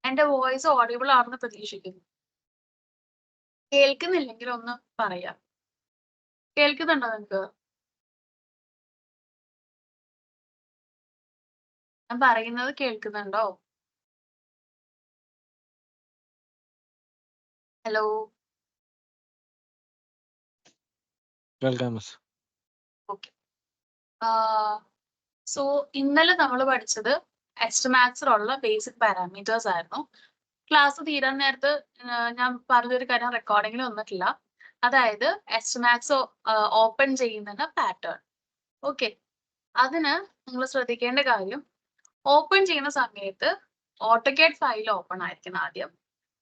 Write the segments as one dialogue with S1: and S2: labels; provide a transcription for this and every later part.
S1: എന്റെ voice audible ആണെന്ന് പ്രതീക്ഷിക്കുന്നു. കേൾക്കുന്നില്ലെങ്കിൽ ഒന്ന് പറയാം. കേൾക്കുന്നുണ്ടോ നിങ്ങക്ക്? ഞാൻ പറയുന്നത് കേൾക്കുന്നുണ്ടോ? ഹലോ.
S2: കേൾക്കാം മിസ്.
S1: ഓക്കെ. സോ ഇന്നലെ നമ്മൾ പഠിച്ചത് എസ്റ്റിമാക്സിലുള്ള ബേസിക് പാരാമീറ്റേഴ്സ് ആയിരുന്നു. ക്ലാസ് തീരാൻ നേരത്ത് ഞാൻ പറഞ്ഞൊരു കാര്യം റെക്കോർഡിങ്ങിൽ വന്നിട്ടില്ല. അതായത് എസ്റ്റിമാക്സ് ഓപ്പൺ ചെയ്യുന്നതിന്റെ പാറ്റേൺ. ഓക്കെ. അതിന് നിങ്ങൾ ശ്രദ്ധിക്കേണ്ട കാര്യം, ഓപ്പൺ ചെയ്യുന്ന സമയത്ത് ഓട്ടോകാഡ് ഫയൽ ഓപ്പൺ ആയിരിക്കണം ആദ്യം.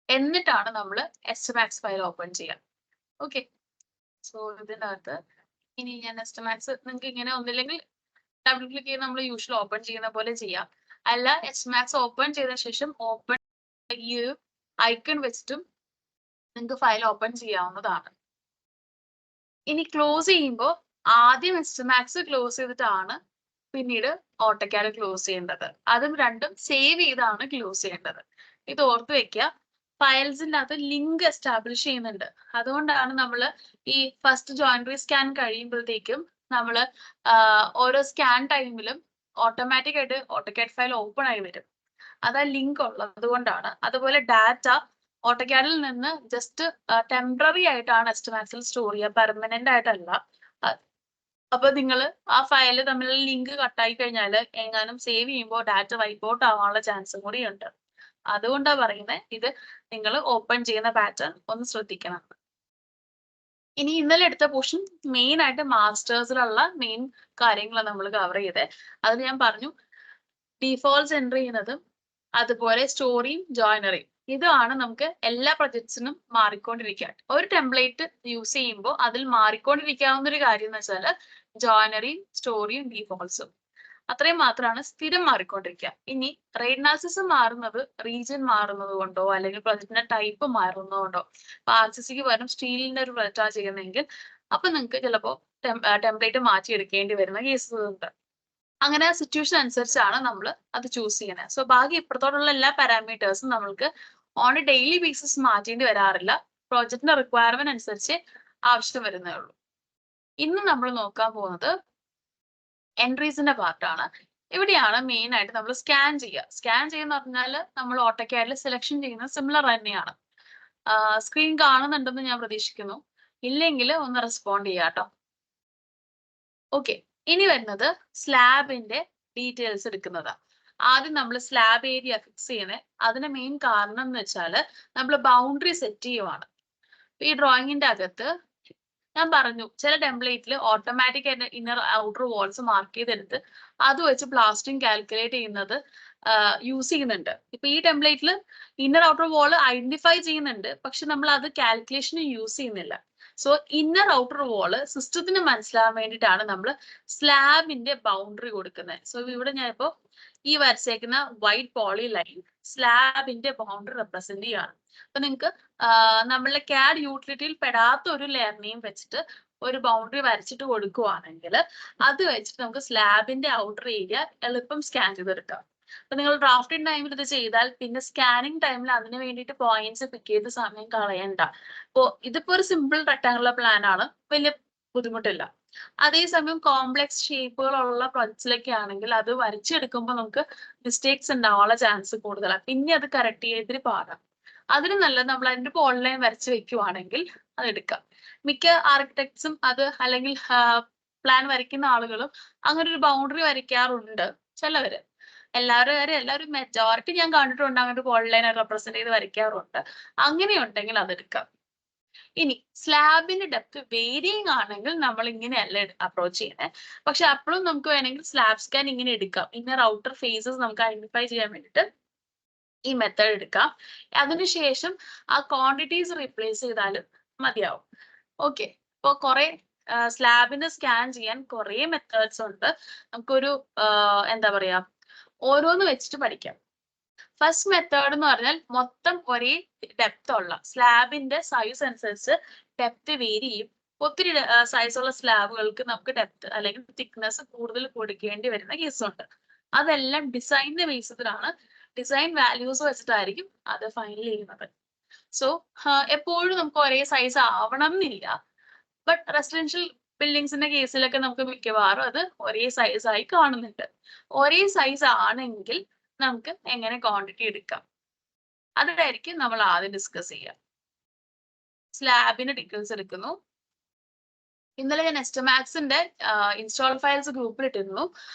S1: എന്നിട്ടാണ് നമ്മൾ എസ്റ്റിമാക്സ് ഫയൽ ഓപ്പൺ ചെയ്യാം. ഓക്കെ. സോ ഇതിൻ്റെ അകത്ത് ഇനി ഞാൻ എസ്റ്റിമാക്സ് നിങ്ങൾക്ക് ഇങ്ങനെ ഒന്നില്ലെങ്കിൽ ഡബിൾ ക്ലിക്ക് ചെയ്ത് നമ്മൾ യൂഷ്വൽ ഓപ്പൺ ചെയ്യുന്ന പോലെ ചെയ്യാം. അല്ല എസ്റ്റിമാക്സ് ഓപ്പൺ ചെയ്ത ശേഷം ഓപ്പൺ ഈ ഐക്കൺ വെച്ചിട്ടും നിങ്ങൾക്ക് ഫയൽ ഓപ്പൺ ചെയ്യാവുന്നതാണ്. ഇനി ക്ലോസ് ചെയ്യുമ്പോൾ ആദ്യം എസ്റ്റിമാക്സ് ക്ലോസ് ചെയ്തിട്ടാണ് പിന്നീട് ഓട്ടോകാഡ് ക്ലോസ് ചെയ്യേണ്ടത്. അതും രണ്ടും സേവ് ചെയ്താണ് ക്ലോസ് ചെയ്യേണ്ടത്. ഇത് ഓർത്ത് വെക്കുക. ഫയൽസിൻ്റെ അകത്ത് ലിങ്ക് എസ്റ്റാബ്ലിഷ് ചെയ്യുന്നുണ്ട്. അതുകൊണ്ടാണ് നമ്മൾ ഈ ഫസ്റ്റ് ജോയിനറി സ്കാൻ കഴിയുമ്പോഴത്തേക്കും നമ്മൾ ഓരോ സ്കാൻ ടൈമിലും ഓട്ടോമാറ്റിക് ആയിട്ട് ഓട്ടോകാഡ് ഫയൽ ഓപ്പൺ ആയി വരും. അതാ ലിങ്ക് ഉള്ളത് കൊണ്ടാണ്. അതുപോലെ ഡാറ്റ ഓട്ടോകാഡിൽ നിന്ന് ജസ്റ്റ് ടെമ്പററി ആയിട്ടാണ് എസ്റ്റിമാക്സിൽ സ്റ്റോർ ചെയ്യുക, പെർമനന്റ് ആയിട്ടല്ല. അപ്പൊ നിങ്ങൾ ആ ഫയല് തമ്മിലുള്ള ലിങ്ക് കട്ടായി കഴിഞ്ഞാൽ എങ്ങാനും സേവ് ചെയ്യുമ്പോൾ ഡാറ്റ വൈപ്പ് ഔട്ട് ആവാനുള്ള ചാൻസും കൂടി ഉണ്ട്. അതുകൊണ്ടാണ് പറയുന്നത് ഇത് നിങ്ങൾ ഓപ്പൺ ചെയ്യുന്ന പാറ്റേൺ ഒന്ന് ശ്രദ്ധിക്കണം. ഇനി ഇന്നലെ എടുത്ത പോർഷൻ മെയിൻ ആയിട്ട് മാസ്റ്റേഴ്സിലുള്ള മെയിൻ കാര്യങ്ങളാണ് നമ്മൾ കവർ ചെയ്തത്. അതിൽ ഞാൻ പറഞ്ഞു ഡിഫോൾട്ട്സ് എൻ്റർ ചെയ്യുന്നതും അതുപോലെ സ്റ്റോറിയും ജോയിനറിയും ഇതാണ് നമുക്ക് എല്ലാ പ്രൊജക്ട്സിനും മാറിക്കൊണ്ടിരിക്കുക. ഒരു ടെംപ്ലേറ്റ് യൂസ് ചെയ്യുമ്പോൾ അതിൽ മാറിക്കൊണ്ടിരിക്കാവുന്ന ഒരു കാര്യം എന്ന് വെച്ചാൽ ജോയിനറിയും സ്റ്റോറിയും ഡിഫോൾട്ട്സും അത്രയും മാത്രമാണ് സ്ഥിരം മാറിക്കൊണ്ടിരിക്കുക. ഇനി റെയ്ഡ്നാസിസ് മാറുന്നത് റീജിയൻ മാറുന്നത് കൊണ്ടോ അല്ലെങ്കിൽ പ്രൊജക്റ്റിന്റെ ടൈപ്പ് മാറുന്നത് കൊണ്ടോ, RCCക്ക് പകരം സ്റ്റീലിന്റെ ഒരു പ്രൊജക്റ്റാണ് ചെയ്യുന്നതെങ്കിൽ അപ്പൊ നിങ്ങൾക്ക് ചിലപ്പോൾ ടെംപ്ലേറ്റ് മാറ്റിയെടുക്കേണ്ടി വരുന്ന കേസസ് ഉണ്ട്. അങ്ങനെ സിറ്റുവേഷൻ അനുസരിച്ചാണ് നമ്മൾ അത് ചൂസ് ചെയ്യുന്നത്. സോ ബാക്കി ഇപ്പുറത്തോടുള്ള എല്ലാ പാരാമീറ്റേഴ്സും നമ്മൾക്ക് ഓൺ എ ഡെയിലി ബേസിസ് മാറ്റേണ്ടി വരാറില്ല. പ്രോജക്റ്റിന്റെ റിക്വയർമെന്റ് അനുസരിച്ച് ആവശ്യം വരുന്നേ ഉള്ളൂ. ഇന്ന് നമ്മൾ നോക്കാൻ പോകുന്നത് എൻട്രീസിന്റെ പാർട്ടാണ്. ഇവിടെയാണ് മെയിൻ ആയിട്ട് നമ്മൾ സ്കാൻ ചെയ്യുക. സ്കാൻ ചെയ്യുന്ന പറഞ്ഞാൽ നമ്മൾ ഓട്ടോകാഡിൽ സെലക്ഷൻ ചെയ്യുന്നത് സിമിലർ തന്നെയാണ്. സ്ക്രീൻ കാണുന്നുണ്ടെന്ന് ഞാൻ പ്രതീക്ഷിക്കുന്നു. ഇല്ലെങ്കിൽ ഒന്ന് റെസ്പോണ്ട് ചെയ്യാം കേട്ടോ. ഓക്കെ. ഇനി വരുന്നത് സ്ലാബിന്റെ ഡീറ്റെയിൽസ് എടുക്കുന്നതാണ്. ആദ്യം നമ്മൾ സ്ലാബ് ഏരിയ ഫിക്സ് ചെയ്യുന്നത്. അതിന് മെയിൻ കാരണം എന്ന് വെച്ചാൽ നമ്മൾ ബൗണ്ടറി സെറ്റ് ചെയ്യുവാണ്. ഈ ഡ്രോയിങ്ങിന്റെ അകത്ത് ഞാൻ പറഞ്ഞു ചില ടെംപ്ലേറ്റിൽ ഓട്ടോമാറ്റിക് ആയിട്ട് ഇന്നർ ഔട്ടർ വാൾസ് മാർക്ക് ചെയ്തെടുത്ത് അത് വെച്ച് പ്ലാസ്റ്ററിങ് കാൽക്കുലേറ്റ് ചെയ്യുന്നത് യൂസ് ചെയ്യുന്നുണ്ട്. ഇപ്പൊ ഈ ടെംപ്ലേറ്റിൽ ഇന്നർ ഔട്ടർ വാൾ ഐഡന്റിഫൈ ചെയ്യുന്നുണ്ട്, പക്ഷെ നമ്മൾ അത് കാൽക്കുലേഷന് യൂസ് ചെയ്യുന്നില്ല. സോ ഇന്നർ ഔട്ടർ വാള് സിസ്റ്റത്തിന് മനസ്സിലാവാൻ വേണ്ടിയിട്ടാണ് നമ്മൾ സ്ലാബിന്റെ ബൗണ്ടറി കൊടുക്കുന്നത്. സോ ഇവിടെ ഞാൻ ഇപ്പോൾ ഈ വരച്ചേക്കുന്ന വൈറ്റ് പോളി ലൈൻ സ്ലാബിന്റെ ബൗണ്ടറി റെപ്രസെന്റ് ചെയ്യാണ്. അപ്പൊ നിങ്ങൾക്ക് നമ്മളുടെ CAD യൂട്ടിലിറ്റിയിൽ പെടാത്ത ഒരു ലെയർ നെയിം വെച്ചിട്ട് ഒരു ബൗണ്ടറി വരച്ചിട്ട് കൊടുക്കുവാണെങ്കിൽ അത് വെച്ചിട്ട് നമുക്ക് സ്ലാബിന്റെ ഔട്ടർ ഏരിയ എളുപ്പം സ്കാൻ ചെയ്തെടുക്കാം. അപ്പൊ നിങ്ങൾ ഡ്രാഫ്റ്റിംഗ് ടൈമിൽ ഇത് ചെയ്താൽ പിന്നെ സ്കാനിങ് ടൈമിൽ അതിന് വേണ്ടിയിട്ട് പോയിന്റ്സ് പിക്ക് ചെയ്ത് സമയം കളയണ്ട. അപ്പോ ഇതിപ്പോ ഒരു സിമ്പിൾ റെക്ടാങ്കുലർ പ്ലാൻ ആണ്, വലിയ ബുദ്ധിമുട്ടില്ല. അതേസമയം കോംപ്ലക്സ് ഷേപ്പുകളുള്ള പ്രൊജക്ട്സിലൊക്കെ ആണെങ്കിൽ അത് വരച്ചെടുക്കുമ്പോൾ നമുക്ക് മിസ്റ്റേക്സ് ഉണ്ടാവാനുള്ള ചാൻസ് കൂടുതലാണ്. പിന്നെ അത് കറക്റ്റ് ചെയ്തിട്ട് പാടാം. അതിന് നല്ലത് നമ്മൾ അതിന്റെ ഓൺലൈൻ വരച്ച് വെക്കുവാണെങ്കിൽ അത് എടുക്കാം. മിക്ക ആർക്കിടെക്ട്സും അത് അല്ലെങ്കിൽ പ്ലാൻ വരയ്ക്കുന്ന ആളുകളും അങ്ങനെ ഒരു ബൗണ്ടറി വരയ്ക്കാറുണ്ട്. ചിലവര്, എല്ലാവരും മെജോറിറ്റി ഞാൻ കണ്ടിട്ടുണ്ട് അങ്ങനെ ഓൺലൈൻ റെപ്രസെന്റ് ചെയ്ത് വരയ്ക്കാറുണ്ട്. അങ്ങനെയുണ്ടെങ്കിൽ അതെടുക്കാം. ഇനി സ്ലാബിന്റെ ഡെപ്ത് വേരിയിങ് ആണെങ്കിൽ നമ്മൾ ഇങ്ങനെയല്ല അപ്രോച്ച് ചെയ്യുന്നത്. പക്ഷെ അപ്പോഴും നമുക്ക് വേണമെങ്കിൽ സ്ലാബ് സ്കാൻ ഇങ്ങനെ എടുക്കാം. ഇന്നർ ഔട്ടർ ഫേസസ് നമുക്ക് ഐഡന്റിഫൈ ചെയ്യാൻ വേണ്ടിയിട്ട് ഈ മെത്തേഡ് എടുക്കാം. അതിനുശേഷം ആ ക്വാണ്ടിറ്റീസ് റീപ്ലേസ് ചെയ്താലും മതിയാവും. ഓക്കെ. ഇപ്പോൾ കുറെ സ്ലാബിന് സ്കാൻ ചെയ്യാൻ കുറെ മെത്തേഡ്സ് ഉണ്ട്. നമുക്കൊരു എന്താ പറയാ ഓരോന്ന് വെച്ചിട്ട് പഠിക്കാം. ഫസ്റ്റ് മെത്തേഡ് എന്ന് പറഞ്ഞാൽ മൊത്തം ഒരേ ഡെപ്ത് ഉള്ള സ്ലാബിന്റെ സൈസ് അനുസരിച്ച് ഡെപ്ത് വേരി ചെയ്യും. ഒത്തിരി സൈസുള്ള സ്ലാബുകൾക്ക് നമുക്ക് ഡെപ്ത് അല്ലെങ്കിൽ തിക്നെസ് കൂടുതൽ കൊടുക്കേണ്ടി വരുന്ന കേസുണ്ട്. അതെല്ലാം ഡിസൈനിന്റെ ബേസിലാണ് ഡിസൈൻ വാല്യൂസ് വെച്ചിട്ടായിരിക്കും അത് ഫൈനൽ ചെയ്യുന്നത്. സോ എപ്പോഴും നമുക്ക് ഒരേ സൈസ് ആവണം എന്നില്ല. ബട്ട് റെസിഡൻഷ്യൽ ബിൽഡിങ്സിന്റെ കേസിലൊക്കെ നമുക്ക് മിക്കവാറും അത് ഒരേ സൈസ് ആയി കാണുന്നുണ്ട്. ഒരേ സൈസ് ആണെങ്കിൽ നമുക്ക് എങ്ങനെ ക്വാണ്ടിറ്റി എടുക്കാം, അതായിരിക്കും നമ്മൾ ആദ്യം ഡിസ്കസ് ചെയ്യുക. സ്ലാബിന്റെ ഡീറ്റെയിൽസ് എടുക്കുന്നു. ഇന്നലെ ഞാൻ എസ്റ്റമാക്സിന്റെ ഇൻസ്റ്റാൾ ഫയൽസ് ഗ്രൂപ്പിൽ ഇട്ടിരുന്നു.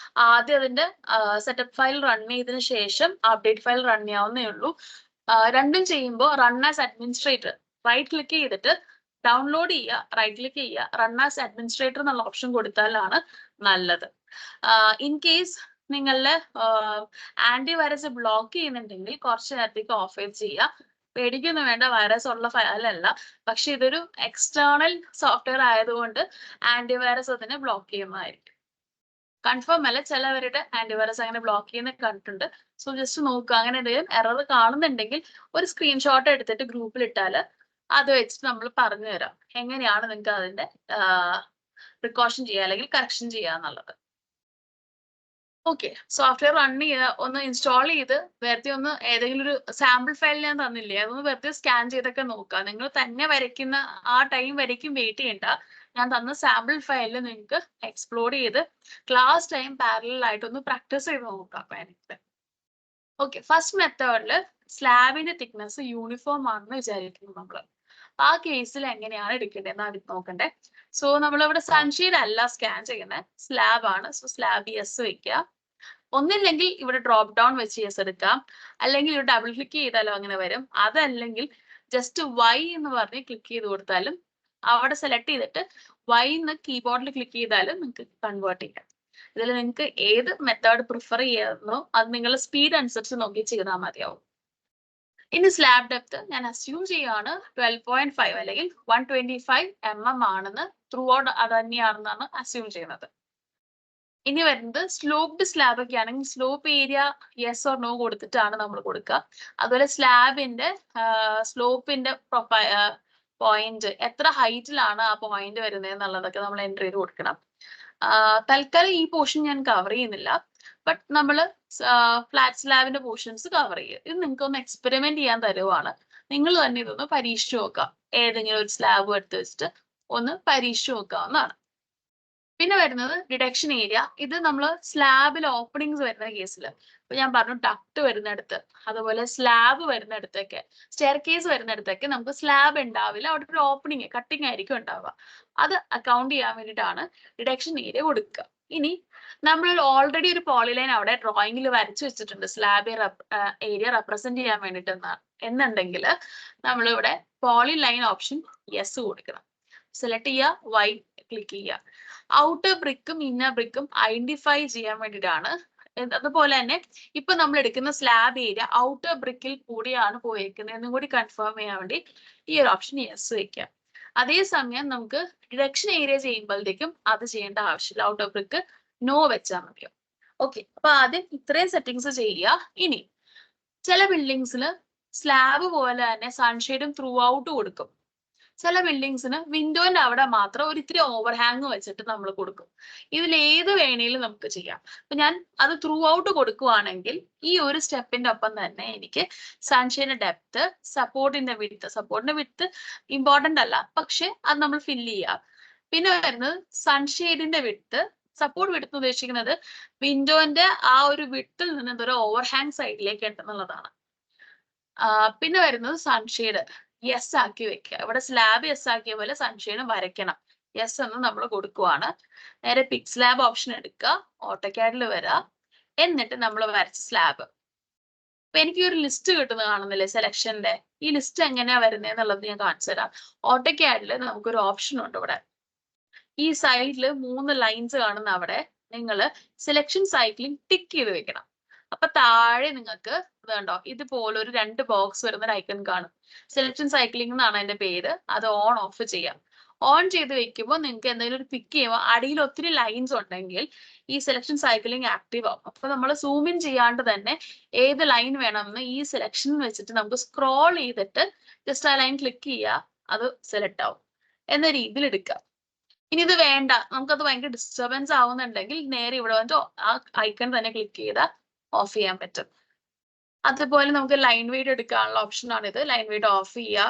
S1: ആദ്യം അതിന്റെ സെറ്റപ്പ് ഫയൽ റൺ ചെയ്തതിനു ശേഷം അപ്ഡേറ്റ് ഫയൽ റൺ ചെയ്യാവുന്നേ ഉള്ളൂ. രണ്ടും ചെയ്യുമ്പോൾ run as administrator right click ചെയ്തിട്ട് ഡൗൺലോഡ് ചെയ്യുക, റൈറ്റ് ക്ലിക്ക് ചെയ്യുക, റൺ ആസ് അഡ്മിനിസ്ട്രേറ്റർ എന്നുള്ള ഓപ്ഷൻ കൊടുത്താലാണ് നല്ലത്. ഇൻ കേസ് നിങ്ങളുടെ ആന്റിവൈറസ് ബ്ലോക്ക് ചെയ്യുന്നുണ്ടെങ്കിൽ കുറച്ച് നേരത്തേക്ക് ഓഫ് ചെയ്യുക. പേടിക്കൊന്നും വേണ്ട, വൈറസ് ഉള്ള ഫയലല്ല. പക്ഷെ ഇതൊരു എക്സ്റ്റേണൽ സോഫ്റ്റ്വെയർ ആയതുകൊണ്ട് ആന്റിവൈറസ് അതിനെ ബ്ലോക്ക് ചെയ്യുന്നതായിരിക്കും. കൺഫേം അല്ല, ചിലവരുടെ ആന്റിവൈറസ് അങ്ങനെ ബ്ലോക്ക് ചെയ്യുന്ന കണ്ടിട്ടുണ്ട്. സോ ജസ്റ്റ് നോക്കുക, അങ്ങനെ എന്തെങ്കിലും എറർ കാണുന്നുണ്ടെങ്കിൽ ഒരു സ്ക്രീൻഷോട്ട് എടുത്തിട്ട് ഗ്രൂപ്പിൽ ഇട്ടാൽ അത് വെച്ചിട്ട് നമ്മൾ പറഞ്ഞു തരാം എങ്ങനെയാണ് നിങ്ങൾക്ക് അതിന്റെ പ്രിക്കോഷൻ ചെയ്യുക അല്ലെങ്കിൽ കറക്ഷൻ ചെയ്യുക എന്നുള്ളത്. ഓക്കെ, സോഫ്റ്റ്വെയർ റൺ ചെയ്ത് ഒന്ന് ഇൻസ്റ്റാൾ ചെയ്ത് വെറുതെ ഒന്ന് ഏതെങ്കിലും ഒരു സാമ്പിൾ ഫയൽ ഞാൻ തന്നില്ലേ, അതൊന്ന് വെറുതെ സ്കാൻ ചെയ്തൊക്കെ നോക്കുക. നിങ്ങൾ തന്നെ വരയ്ക്കുന്ന ആ ടൈം വരയ്ക്കും വെയിറ്റ് ചെയ്യണ്ട. ഞാൻ തന്ന സാമ്പിൾ ഫയലിൽ നിങ്ങൾക്ക് എക്സ്പ്ലോർ ചെയ്ത് ക്ലാസ് ടൈം പാരലൽ ആയിട്ടൊന്ന് പ്രാക്ടീസ് ചെയ്ത് നോക്കാം വേണമെങ്കിൽ. ഓക്കെ, ഫസ്റ്റ് മെത്തേഡില് സ്ലാബിന്റെ തിക്നെസ് യൂണിഫോം ആണെന്ന് വിചാരിക്കുന്നു നമ്മൾ. ആ കേസിൽ എങ്ങനെയാണ് എടുക്കേണ്ടതെന്ന് നോക്കണ്ടേ. സോ നമ്മളിവിടെ സൺഷെയ്ഡ് അല്ല സ്കാൻ ചെയ്യുന്നത്, സ്ലാബ് ആണ്. സോ സ്ലാബ് യെസ് വെക്കുക. ഒന്നില്ലെങ്കിൽ ഇവിടെ ഡ്രോപ്പ് ഡൗൺ വെച്ച് യെസ് എടുക്കാം, അല്ലെങ്കിൽ ഇവിടെ ഡബിൾ ക്ലിക്ക് ചെയ്താലും അങ്ങനെ വരും. അതല്ലെങ്കിൽ ജസ്റ്റ് വൈ എന്ന് പറഞ്ഞ് ക്ലിക്ക് ചെയ്ത് കൊടുത്താലും അവിടെ സെലക്ട് ചെയ്തിട്ട് വൈ എന്ന് കീബോർഡിൽ ക്ലിക്ക് ചെയ്താലും നിങ്ങൾക്ക് കൺവേർട്ട് ചെയ്യാം. ഇതിൽ നിങ്ങൾക്ക് ഏത് മെത്തേഡ് പ്രിഫർ ചെയ്യുന്നോ അത് നിങ്ങളുടെ സ്പീഡ് അനുസരിച്ച് നോക്കി ചെയ്താൽ മതിയാവും. ഇനി സ്ലാബ് ഡെപ്ത് ഞാൻ അസ്യൂം ചെയ്യാണ് 12.5 അല്ലെങ്കിൽ 125 mm ആണെന്ന്, ത്രൂ ഔട്ട് അത് തന്നെയാണെന്നാണ് അസ്യൂം ചെയ്യുന്നത്. ഇനി വരുന്നത് സ്ലോപ്ഡ് സ്ലാബ് ഒക്കെ ആണെങ്കിൽ slope area yes or no കൊടുത്തിട്ടാണ് നമ്മൾ കൊടുക്കുക. അതുപോലെ സ്ലാബിന്റെ സ്ലോപ്പിന്റെ പോയിന്റ് എത്ര ഹൈറ്റിലാണ് ആ പോയിന്റ് വരുന്നത് എന്നുള്ളതൊക്കെ നമ്മൾ എൻട്രി ചെയ്ത് കൊടുക്കണം. തൽക്കാലം ഈ പോർഷൻ ഞാൻ കവർ ചെയ്യുന്നില്ല, ബട്ട് നമ്മൾ ഫ്ലാറ്റ് സ്ലാബിന്റെ പോർഷൻസ് കവർ ചെയ്യും. ഇത് നിങ്ങൾക്ക് ഒന്ന് എക്സ്പെരിമെന്റ് ചെയ്യാൻ തരുവാണ്. നിങ്ങൾ തന്നെ ഇതൊന്ന് പരീക്ഷിച്ചു നോക്കാം. ഏതെങ്കിലും ഒരു സ്ലാബ് എടുത്ത് വെച്ചിട്ട് ഒന്ന് പരീക്ഷിച്ചു നോക്കാവുന്നതാണ്. പിന്നെ വരുന്നത് ഡിഡക്ഷൻ ഏരിയ. ഇത് നമ്മൾ സ്ലാബിൽ ഓപ്പണിങ്സ് വരുന്ന കേസിൽ, ഇപ്പൊ ഞാൻ പറഞ്ഞു ഡക്ട് വരുന്നിടത്ത്, അതുപോലെ സ്ലാബ് വരുന്നിടത്തൊക്കെ, സ്റ്റെയർ കേസ് വരുന്നിടത്തൊക്കെ നമുക്ക് സ്ലാബ് ഉണ്ടാവില്ല, അവിടെ ഒരു ഓപ്പണിങ് കട്ടിങ് ആയിരിക്കും ഉണ്ടാവുക. അത് അക്കൗണ്ട് ചെയ്യാൻ വേണ്ടിയിട്ടാണ് ഡിഡക്ഷൻ ഏരിയ കൊടുക്കുക. ഇനി നമ്മൾ ഓൾറെഡി ഒരു പോളിലൈൻ അവിടെ ഡ്രോയിങ്ങിൽ വരച്ചു വെച്ചിട്ടുണ്ട് സ്ലാബ് ഏരിയ റെപ്രസെന്റ് ചെയ്യാൻ വേണ്ടിയിട്ട് എന്നുണ്ടെങ്കിൽ നമ്മളിവിടെ പോളിലൈൻ ഓപ്ഷൻ യെസ് കൊടുക്കണം. സെലക്ട് ചെയ്യുക, വൈ ക്ലിക്ക് ചെയ്യുക. ഔട്ടർ ബ്രിക്കും ഇന്നർ ബ്രിക്കും ഐഡന്റിഫൈ ചെയ്യാൻ വേണ്ടിയിട്ടാണ്. അതുപോലെ തന്നെ ഇപ്പൊ നമ്മൾ എടുക്കുന്ന സ്ലാബ് ഏരിയ ഔട്ടർ ബ്രിക്കിൽ കൂടിയാണ് പോയിരിക്കുന്നത് എന്നും കൂടി കൺഫേം ചെയ്യാൻ വേണ്ടി ഈ ഒരു ഓപ്ഷൻ യെസ് വെക്കാം. അതേസമയം നമുക്ക് ഡിഡക്ഷൻ ഏരിയ ചെയ്യുമ്പോഴത്തേക്കും അത് ചെയ്യേണ്ട ആവശ്യമില്ല, ഔട്ടർ ബ്രിക്ക് നോ വെച്ചാൽ മതിയോ. ഓക്കെ, അപ്പൊ ആദ്യം ഇത്രയും സെറ്റിങ്സ് ചെയ്യുക. ഇനി ചില ബിൽഡിങ്സിൽ സ്ലാബ് പോലെ തന്നെ സൺഷെയ്ഡും ത്രൂ ഔട്ട് കൊടുക്കും. ചില ബിൽഡിങ്സിന് വിൻഡോന്റെ അവിടെ മാത്രം ഒരു ഇത്തിരി ഓവർഹാങ് വെച്ചിട്ട് നമ്മൾ കൊടുക്കും. ഇതിൽ ഏത് വേണേലും നമുക്ക് ചെയ്യാം. അപ്പൊ ഞാൻ അത് ത്രൂ ഔട്ട് കൊടുക്കുവാണെങ്കിൽ ഈ ഒരു സ്റ്റെപ്പിന്റെ ഒപ്പം തന്നെ എനിക്ക് സൺഷെയ്ഡിന്റെ ഡെപ്ത്, സപ്പോർട്ടിന്റെ വിഡ്ത്ത് ഇമ്പോർട്ടന്റ് അല്ല, പക്ഷെ അത് നമ്മൾ ഫില്ല് ചെയ്യാം. പിന്നെ വരുന്നത് സൺഷെയ്ഡിന്റെ വിഡ്ത്ത്. സപ്പോർട്ട് വിഡ്ത്ത് ഉദ്ദേശിക്കുന്നത് വിൻഡോന്റെ ആ ഒരു വിഡ്ത്തിൽ നിന്ന് ഇതൊരു ഓവർഹാങ് സൈഡിലേക്ക് ഉണ്ടെന്നുള്ളതാണ്. പിന്നെ വരുന്നത് സൺഷെയ്ഡ് യെസ് ആക്കി വെക്കുക. ഇവിടെ സ്ലാബ് യെസ് ആക്കിയ പോലെ സൺഷെയ്ഡും വരയ്ക്കണം. യെസ് എന്ന് നമ്മൾ കൊടുക്കുവാണ്. നേരെ പിക് സ്ലാബ് ഓപ്ഷൻ എടുക്കുക, ഓട്ടോക്യാഡിൽ വരാം, എന്നിട്ട് നമ്മൾ വരച്ച സ്ലാബ്. അപ്പൊ എനിക്ക് ഒരു ലിസ്റ്റ് കിട്ടുന്നത് കാണുന്നില്ലേ സെലക്ഷന്റെ, ഈ ലിസ്റ്റ് എങ്ങനെയാ വരുന്നത് എന്നുള്ളത് ഞാൻ കാണിച്ചു തരാം. ഓട്ടോക്യാഡിൽ നമുക്കൊരു ഓപ്ഷൻ ഉണ്ട് ഇവിടെ. ഈ സൈഡിൽ 3 ലൈൻസ് കാണുന്ന അവിടെ നിങ്ങൾ സെലക്ഷൻ സൈക്ലിംഗ് ടിക്ക് ചെയ്ത് വെക്കണം. അപ്പൊ താഴെ നിങ്ങൾക്ക് ഇത് കണ്ടോ, ഇതുപോലെ ഒരു 2 ബോക്സ് വരുന്ന ഒരു ഐക്കൺ കാണും. സെലക്ഷൻ സൈക്ലിംഗ് എന്നാണ് അതിന്റെ പേര്. അത് ഓൺ ഓഫ് ചെയ്യാം. ഓൺ ചെയ്ത് വെക്കുമ്പോൾ നിങ്ങൾക്ക് എന്തെങ്കിലും ഒരു പിക്ക് ചെയ്യുമ്പോൾ അടിയിൽ ഒത്തിരി ലൈൻസ് ഉണ്ടെങ്കിൽ ഈ സെലക്ഷൻ സൈക്ലിംഗ് ആക്റ്റീവ് ആവും. അപ്പൊ നമ്മൾ സൂം ഇൻ ചെയ്യാണ്ട് തന്നെ ഏത് ലൈൻ വേണമെന്ന് ഈ സെലക്ഷൻ വെച്ചിട്ട് നമുക്ക് സ്ക്രോൾ ചെയ്തിട്ട് ജസ്റ്റ് ആ ലൈൻ ക്ലിക്ക് ചെയ്യുക, അത് സെലക്ട് ആവും എന്ന രീതിയിൽ എടുക്കുക. ഇനി ഇത് വേണ്ട, നമുക്കത് ഭയങ്കര ഡിസ്റ്റർബൻസ് ആവുന്നുണ്ടെങ്കിൽ നേരെ ഇവിടെ വന്നിട്ട് ആ ഐക്കൺ തന്നെ ക്ലിക്ക് ചെയ്താൽ ഓഫ് ചെയ്യാൻ പറ്റും. അതുപോലെ നമുക്ക് ലൈൻ വെയിറ്റ് എടുക്കാനുള്ള ഓപ്ഷൻ ആണിത്. ലൈൻ വെയിറ്റ് ഓഫ് ചെയ്യുക.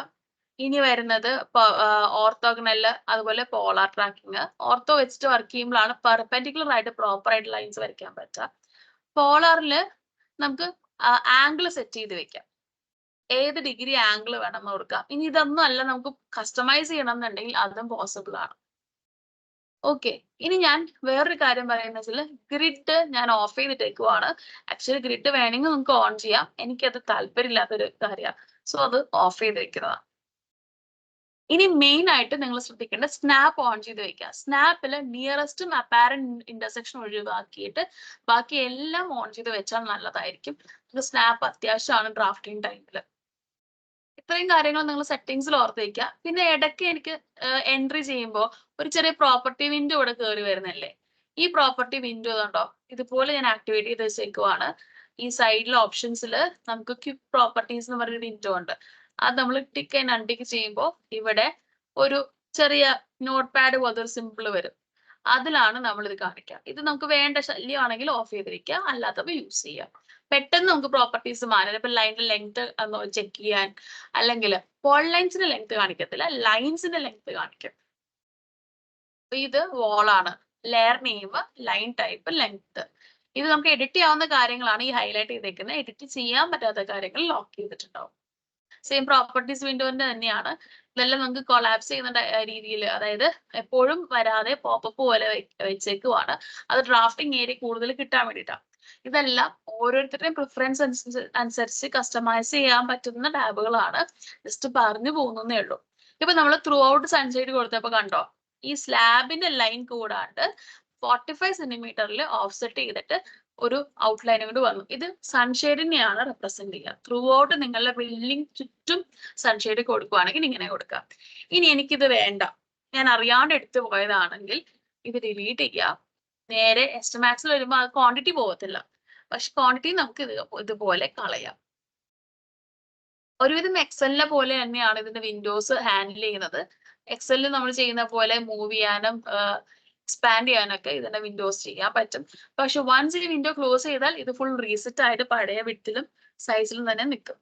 S1: ഇനി വരുന്നത് ഓർത്തോഗണൽ, അതുപോലെ പോളാർ ട്രാക്കിംഗ്. ഓർത്തോ വെച്ചിട്ട് വർക്ക് ചെയ്യുമ്പോഴാണ് പെർപെൻഡിക്കുലർ ആയിട്ട് പ്രോപ്പർ ആയിട്ട് ലൈൻസ് വരയ്ക്കാൻ പറ്റുക. പോളാറിൽ നമുക്ക് ആംഗിൾ സെറ്റ് ചെയ്ത് വെക്കാം. ഏത് ഡിഗ്രി ആംഗിൾ വേണമെന്ന് കൊടുക്കാം. ഇനി ഇതൊന്നും അല്ല, നമുക്ക് കസ്റ്റമൈസ് ചെയ്യണം എന്നുണ്ടെങ്കിൽ അതും പോസിബിൾ ആണ്. ഓക്കെ, ഇനി ഞാൻ വേറൊരു കാര്യം പറയുന്നത് വെച്ചാൽ ഗ്രിഡ് ഞാൻ ഓഫ് ചെയ്തിട്ടേക്കുവാണ്. ആക്ച്വലി ഗ്രിഡ് വേണമെങ്കിൽ നമുക്ക് ഓൺ ചെയ്യാം. എനിക്കത് താല്പര്യമില്ലാത്തൊരു കാര്യമാണ്. സോ അത് ഓഫ് ചെയ്ത് വെക്കുന്നതാണ്. ഇനി മെയിൻ ആയിട്ട് നിങ്ങൾ ശ്രദ്ധിക്കേണ്ട, സ്നാപ്പ് ഓൺ ചെയ്ത് വെക്കുക. സ്നാപ്പിൽ നിയറസ്റ്റും അപ്പാരന്റ് ഇന്റർസെക്ഷൻ ഒഴിവാക്കിയിട്ട് ബാക്കി എല്ലാം ഓൺ ചെയ്ത് വെച്ചാൽ നല്ലതായിരിക്കും. സ്നാപ്പ് അത്യാവശ്യമാണ് ഡ്രാഫ്റ്റിംഗ് ടൈമിൽ. ഇത്രയും കാര്യങ്ങൾ നിങ്ങൾ സെറ്റിംഗ്സിൽ ഓർത്ത് വയ്ക്കുക. പിന്നെ ഇടയ്ക്ക് എനിക്ക് എൻട്രി ചെയ്യുമ്പോൾ ഒരു ചെറിയ പ്രോപ്പർട്ടി വിൻഡോ ഇവിടെ കയറി വരുന്നല്ലേ. ഈ പ്രോപ്പർട്ടി വിൻഡോ കണ്ടോ, ഇതുപോലെ ഞാൻ ആക്ടിവേറ്റ് ചെയ്ത് വെച്ചേക്കുവാണ്. ഈ സൈഡിലെ ഓപ്ഷൻസിൽ നമുക്ക് ക്വിക്ക് പ്രോപ്പർട്ടീസ് എന്ന് പറഞ്ഞൊരു വിൻഡോ ഉണ്ട്. അത് നമ്മൾ ടിക്ക് ആൻഡ് അൺടിക്ക് ചെയ്യുമ്പോൾ ഇവിടെ ഒരു ചെറിയ നോട്ട് പാഡ് പോലത്തെ ഒരു സിമ്പിൾ വരും. അതിലാണ് നമ്മൾ ഇത് കാണിക്കുക. ഇത് നമുക്ക് വേണ്ട ശല്യമാണെങ്കിൽ ഓഫ് ചെയ്തിരിക്കുക, അല്ലാത്തവ യൂസ് ചെയ്യാം. പെട്ടെന്ന് നമുക്ക് പ്രോപ്പർട്ടീസ് മാറ്റാം. ഇപ്പൊ ലൈനിന്റെ ലെങ്ത് ചെക്ക് ചെയ്യാൻ, അല്ലെങ്കിൽ പോൾ ലൈൻസിന്റെ ലെങ്ത് കാണിക്കത്തില്ല, ലൈൻസിന്റെ ലെങ്ത് കാണിക്കും. ഇത് വോളാണ്. Layer name, line type, length. ഇത് നമുക്ക് എഡിറ്റ് ചെയ്യാവുന്ന കാര്യങ്ങളാണ് ഈ ഹൈലൈറ്റ് ചെയ്തേക്കുന്നത്. എഡിറ്റ് ചെയ്യാൻ പറ്റാത്ത കാര്യങ്ങൾ ലോക്ക് ചെയ്തിട്ടുണ്ടാവും. സെയിം പ്രോപ്പർട്ടീസ് വിൻഡോന്റെ തന്നെയാണ്. ഇതെല്ലാം നമുക്ക് കൊളാപ്സ് ചെയ്യുന്ന രീതിയിൽ, അതായത് എപ്പോഴും വരാതെ പോപ്പപ്പ് പോലെ വെച്ചേക്കുവാണ്. അത് ഡ്രാഫ്റ്റിംഗ് ഏരിയ കൂടുതൽ കിട്ടാൻ വേണ്ടിയിട്ടാണ്. ഇതെല്ലാം ഓരോരുത്തരുടെയും പ്രിഫറൻസ് അനുസരിച്ച് കസ്റ്റമൈസ് ചെയ്യാൻ പറ്റുന്ന ടാബുകളാണ്. ജസ്റ്റ് പറഞ്ഞു പോകുന്നേ ഉള്ളൂ. ഇപ്പൊ നമ്മൾ ത്രൂ ഔട്ട് സൺഷെയ്ഡ് കൊടുത്തപ്പോ കണ്ടോ, ഈ സ്ലാബിന്റെ ലൈൻ കൂടാണ്ട് 45 സെന്റിമീറ്ററിൽ ഓഫ്സെറ്റ് ചെയ്തിട്ട് ഒരു ഔട്ട്ലൈൻ കൊണ്ട് വന്നു. ഇത് സൺഷെയ്ഡിനെയാണ് റെപ്രസെന്റ് ചെയ്യുക. ത്രൂ ഔട്ട് നിങ്ങളുടെ ബിൽഡിംഗ് ചുറ്റും സൺഷെയ്ഡ് കൊടുക്കുകയാണെങ്കിൽ ഇങ്ങനെ കൊടുക്കാം. ഇനി എനിക്കിത് വേണ്ട, ഞാൻ അറിയാണ്ട് എടുത്തു പോയതാണെങ്കിൽ ഇത് ഡിലീറ്റ് ചെയ്യുക. നേരെ എസ്റ്റമാക്സിൽ വരുമ്പോൾ അത് ക്വാണ്ടിറ്റി പോകത്തില്ല, പക്ഷെ ക്വാണ്ടിറ്റി നമുക്ക് ഇതുപോലെ കളയാം. ഒരുവിധം എക്സലിനെ പോലെ തന്നെയാണ് ഇതിന്റെ വിൻഡോസ് ഹാൻഡിൽ ചെയ്യുന്നത്. എക്സലിൽ നമ്മൾ ചെയ്യുന്ന പോലെ മൂവ് ചെയ്യാനും എക്സ്പാൻഡ് ചെയ്യാനൊക്കെ ഇതിന്റെ വിൻഡോസ് ചെയ്യാൻ പറ്റും. പക്ഷെ വൺസ് ഈ വിൻഡോ ക്ലോസ് ചെയ്താൽ ഇത് ഫുൾ റീസെറ്റ് ആയിട്ട് പഴയ വിഡ്ത്തിലും സൈസിലും തന്നെ നിൽക്കും.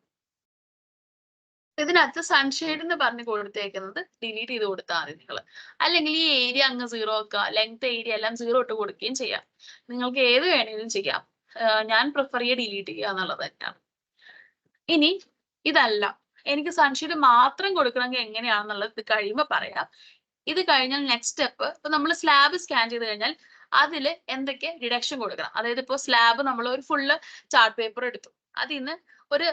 S1: ഇതിനകത്ത് സൺഷെയ്ഡ് എന്ന് പറഞ്ഞ് കൊടുത്തേക്കുന്നത് ഡിലീറ്റ് ചെയ്ത് കൊടുത്താൽ മതി നിങ്ങൾ. അല്ലെങ്കിൽ ഈ ഏരിയ അങ്ങ് 0 ആക്കുക, ലെങ്ത് ഏരിയ എല്ലാം 0 ഇട്ട് കൊടുക്കുകയും ചെയ്യാം. നിങ്ങൾക്ക് ഏത് വേണമെങ്കിലും ചെയ്യാം. ഞാൻ പ്രിഫർ ചെയ്യുക ഡിലീറ്റ് ചെയ്യുക എന്നുള്ളത് തന്നെയാണ്. ഇനി ഇതല്ല, എനിക്ക് സൺഷെയ്ഡ് മാത്രം കൊടുക്കണമെങ്കിൽ എങ്ങനെയാണെന്നുള്ളത് ഇത് കഴിയുമ്പോൾ പറയാം. ഇത് കഴിഞ്ഞാൽ നെക്സ്റ്റ് സ്റ്റെപ്പ്, ഇപ്പൊ നമ്മൾ സ്ലാബ് സ്കാൻ ചെയ്ത് കഴിഞ്ഞാൽ അതിൽ എന്തൊക്കെ ഡിഡക്ഷൻ കൊടുക്കണം. അതായത് ഇപ്പോൾ സ്ലാബ് നമ്മൾ ഒരു ഫുള്ള് ചാർട്ട് പേപ്പർ എടുത്തു, അതിൽ നിന്ന് ഒരു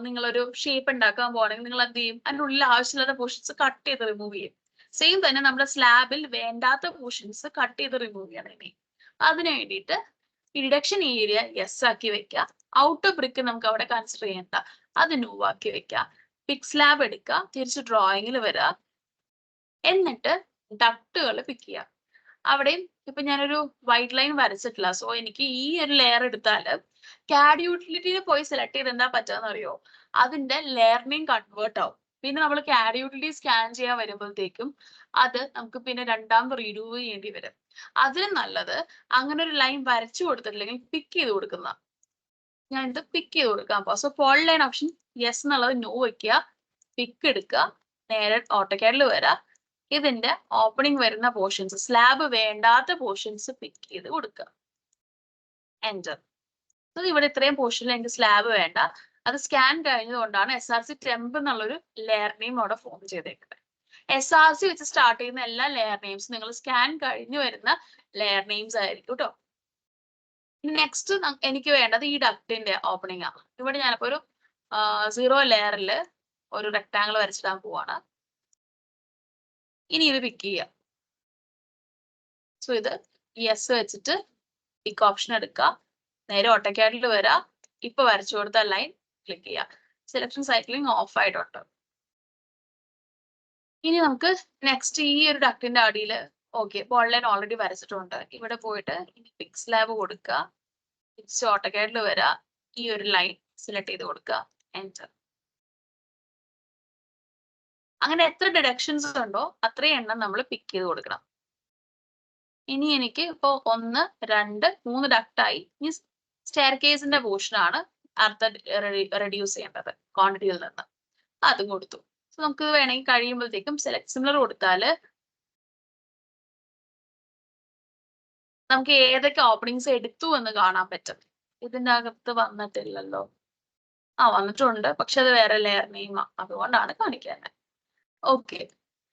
S1: നിങ്ങളൊരു ഷേപ്പ് ഉണ്ടാക്കാൻ പോകണമെങ്കിൽ നിങ്ങൾ എന്ത് ചെയ്യും, അതിൻ്റെ ഉള്ളിൽ ആവശ്യമില്ലാത്ത പോർഷൻസ് കട്ട് ചെയ്ത് റിമൂവ് ചെയ്യും. സെയിം തന്നെ നമ്മുടെ സ്ലാബിൽ വേണ്ടാത്ത പോർഷൻസ് കട്ട് ചെയ്ത് റിമൂവ് ചെയ്യണം. ഇനി അതിന് വേണ്ടിയിട്ട് ഡിഡക്ഷൻ ഏരിയ യെസ് ആക്കി വെക്കുക. ഔട്ടർ ബ്രിക്ക് നമുക്ക് അവിടെ കൺസിഡർ ചെയ്യണ്ട, അത് നോ ആക്കി വെക്കുക. പിക് സ്ലാബ് എടുക്കുക, തിരിച്ച് ഡ്രോയിങ്ങിൽ വരിക, എന്നിട്ട് ഡക്റ്റുകൾ പിക്ക് ചെയ്യുക. അവിടെയും ഇപ്പൊ ഞാനൊരു വൈറ്റ് ലൈൻ വരച്ചിട്ടില്ല, സോ എനിക്ക് ഈ ഒരു ലെയർ എടുത്താൽ CAD യൂട്ടിലിറ്റിയിൽ പോയി സെലക്ട് ചെയ്ത് എന്താ പറ്റാന്ന് അറിയോ, അതിന്റെ ലെയർ നെയിം കൺവേർട്ട് ആവും. പിന്നെ നമ്മൾ CAD യൂട്ടിലിറ്റി സ്കാൻ ചെയ്യാൻ വരുമ്പോഴത്തേക്കും അത് നമുക്ക് പിന്നെ രണ്ടാമത് റീഡൂ ചെയ്യേണ്ടി വരും. അതിന് നല്ലത് അങ്ങനെ ഒരു ലൈൻ വരച്ചു കൊടുത്തിട്ടില്ലെങ്കിൽ പിക്ക് ചെയ്ത് കൊടുക്കുന്ന. ഞാൻ ഇത് പിക്ക് ചെയ്ത് കൊടുക്കാൻ പോവാം. So pole line option yes എന്നുള്ളത് നോ വെക്കുക, പിക്ക് എടുക്കുക, നേരെ ഓട്ടോകാഡിൽ വരാം. ഇതിന്റെ ഓപ്പണിംഗ് വരുന്ന പോർഷൻസ്, സ്ലാബ് വേണ്ടാത്ത പോർഷൻസ് പിക്ക് ചെയ്ത് കൊടുക്കുക, എൻ്റർ. ഇവിടെ ഇത്രയും പോർഷനിൽ എനിക്ക് സ്ലാബ് വേണ്ട, അത് സ്കാൻ കഴിഞ്ഞതുകൊണ്ടാണ് SRC ടെമ്പ് എന്നുള്ളൊരു ലെയർ നെയിം അവിടെ ഫോം ചെയ്തേക്കുന്നത്. SRC വെച്ച് സ്റ്റാർട്ട് ചെയ്യുന്ന എല്ലാ ലെയർ നെയിംസും നിങ്ങൾ സ്കാൻ കഴിഞ്ഞു വരുന്ന ലെയർ നെയിംസ് ആയിരിക്കും കേട്ടോ. നെക്സ്റ്റ് എനിക്ക് വേണ്ടത് ഈ ഡക്റ്റിന്റെ ഓപ്പണിംഗ് ആണ്. ഇവിടെ ഞാനിപ്പോ ഒരു 0 ലെയറിൽ ഒരു റെക്ടാങ്കിൾ വരച്ചിടാൻ പോവാണ്. ഇനി ഇത് പിക്ക് ചെയ്യാം. സോ ഇത് യെസ് വെച്ചിട്ട് പിക്ക് ഓപ്ഷൻ എടുക്കുക, നേരെ ഓട്ടോകാഡിൽ വരാം. ഇപ്പൊ വരച്ചു കൊടുത്ത ലൈൻ ക്ലിക്ക് ചെയ്യാം. സെലക്ഷൻ സൈക്ലിംഗ് ഓഫ് ആയിട്ടുണ്ട്. ഇനി നമുക്ക് നെക്സ്റ്റ് ഈ ഒരു ഡക്റ്റിന്റെ അടിയിൽ ഓക്കെ പോൾ ലൈൻ ഓൾറെഡി വരച്ചിട്ടുണ്ട്. ഇവിടെ പോയിട്ട് പിക് സ്ലാബ് കൊടുക്കുക, തിരിച്ച് ഓട്ടോകാഡിൽ വരാം, ഈ ഒരു ലൈൻ സെലക്ട് ചെയ്ത് കൊടുക്കുക, എൻ്റർ. അങ്ങനെ എത്ര ഡിഡക്ഷൻസ് ഉണ്ടോ അത്രയും എണ്ണം നമ്മൾ പിക്ക് ചെയ്ത് കൊടുക്കണം. ഇനി എനിക്ക് ഇപ്പോ 1, 2, 3 ഡക്റ്റായി. ഇനി സ്റ്റെയർ കേസിന്റെ പോർഷൻ ആണ്. അർത്ഥം റെഡ്യൂസ് ചെയ്യേണ്ടത് ക്വാണ്ടിറ്റിയിൽ നിന്ന്. അതും കൊടുത്തു. സോ നമുക്ക് വേണമെങ്കിൽ കഴിയുമ്പോഴത്തേക്കും സെലക്ട് സിമിലർ കൊടുത്താല് നമുക്ക് ഏതൊക്കെ ഓപ്പണിങ്സ് എടുത്തു എന്ന് കാണാൻ പറ്റും. ഇതിന്റെ അകത്ത് വന്നിട്ടില്ലല്ലോ. വന്നിട്ടുണ്ട്, പക്ഷെ അത് വേറെ ലെയർ നെയിമാ, അതുകൊണ്ടാണ് കാണിക്കുന്നത്. ഓക്കെ,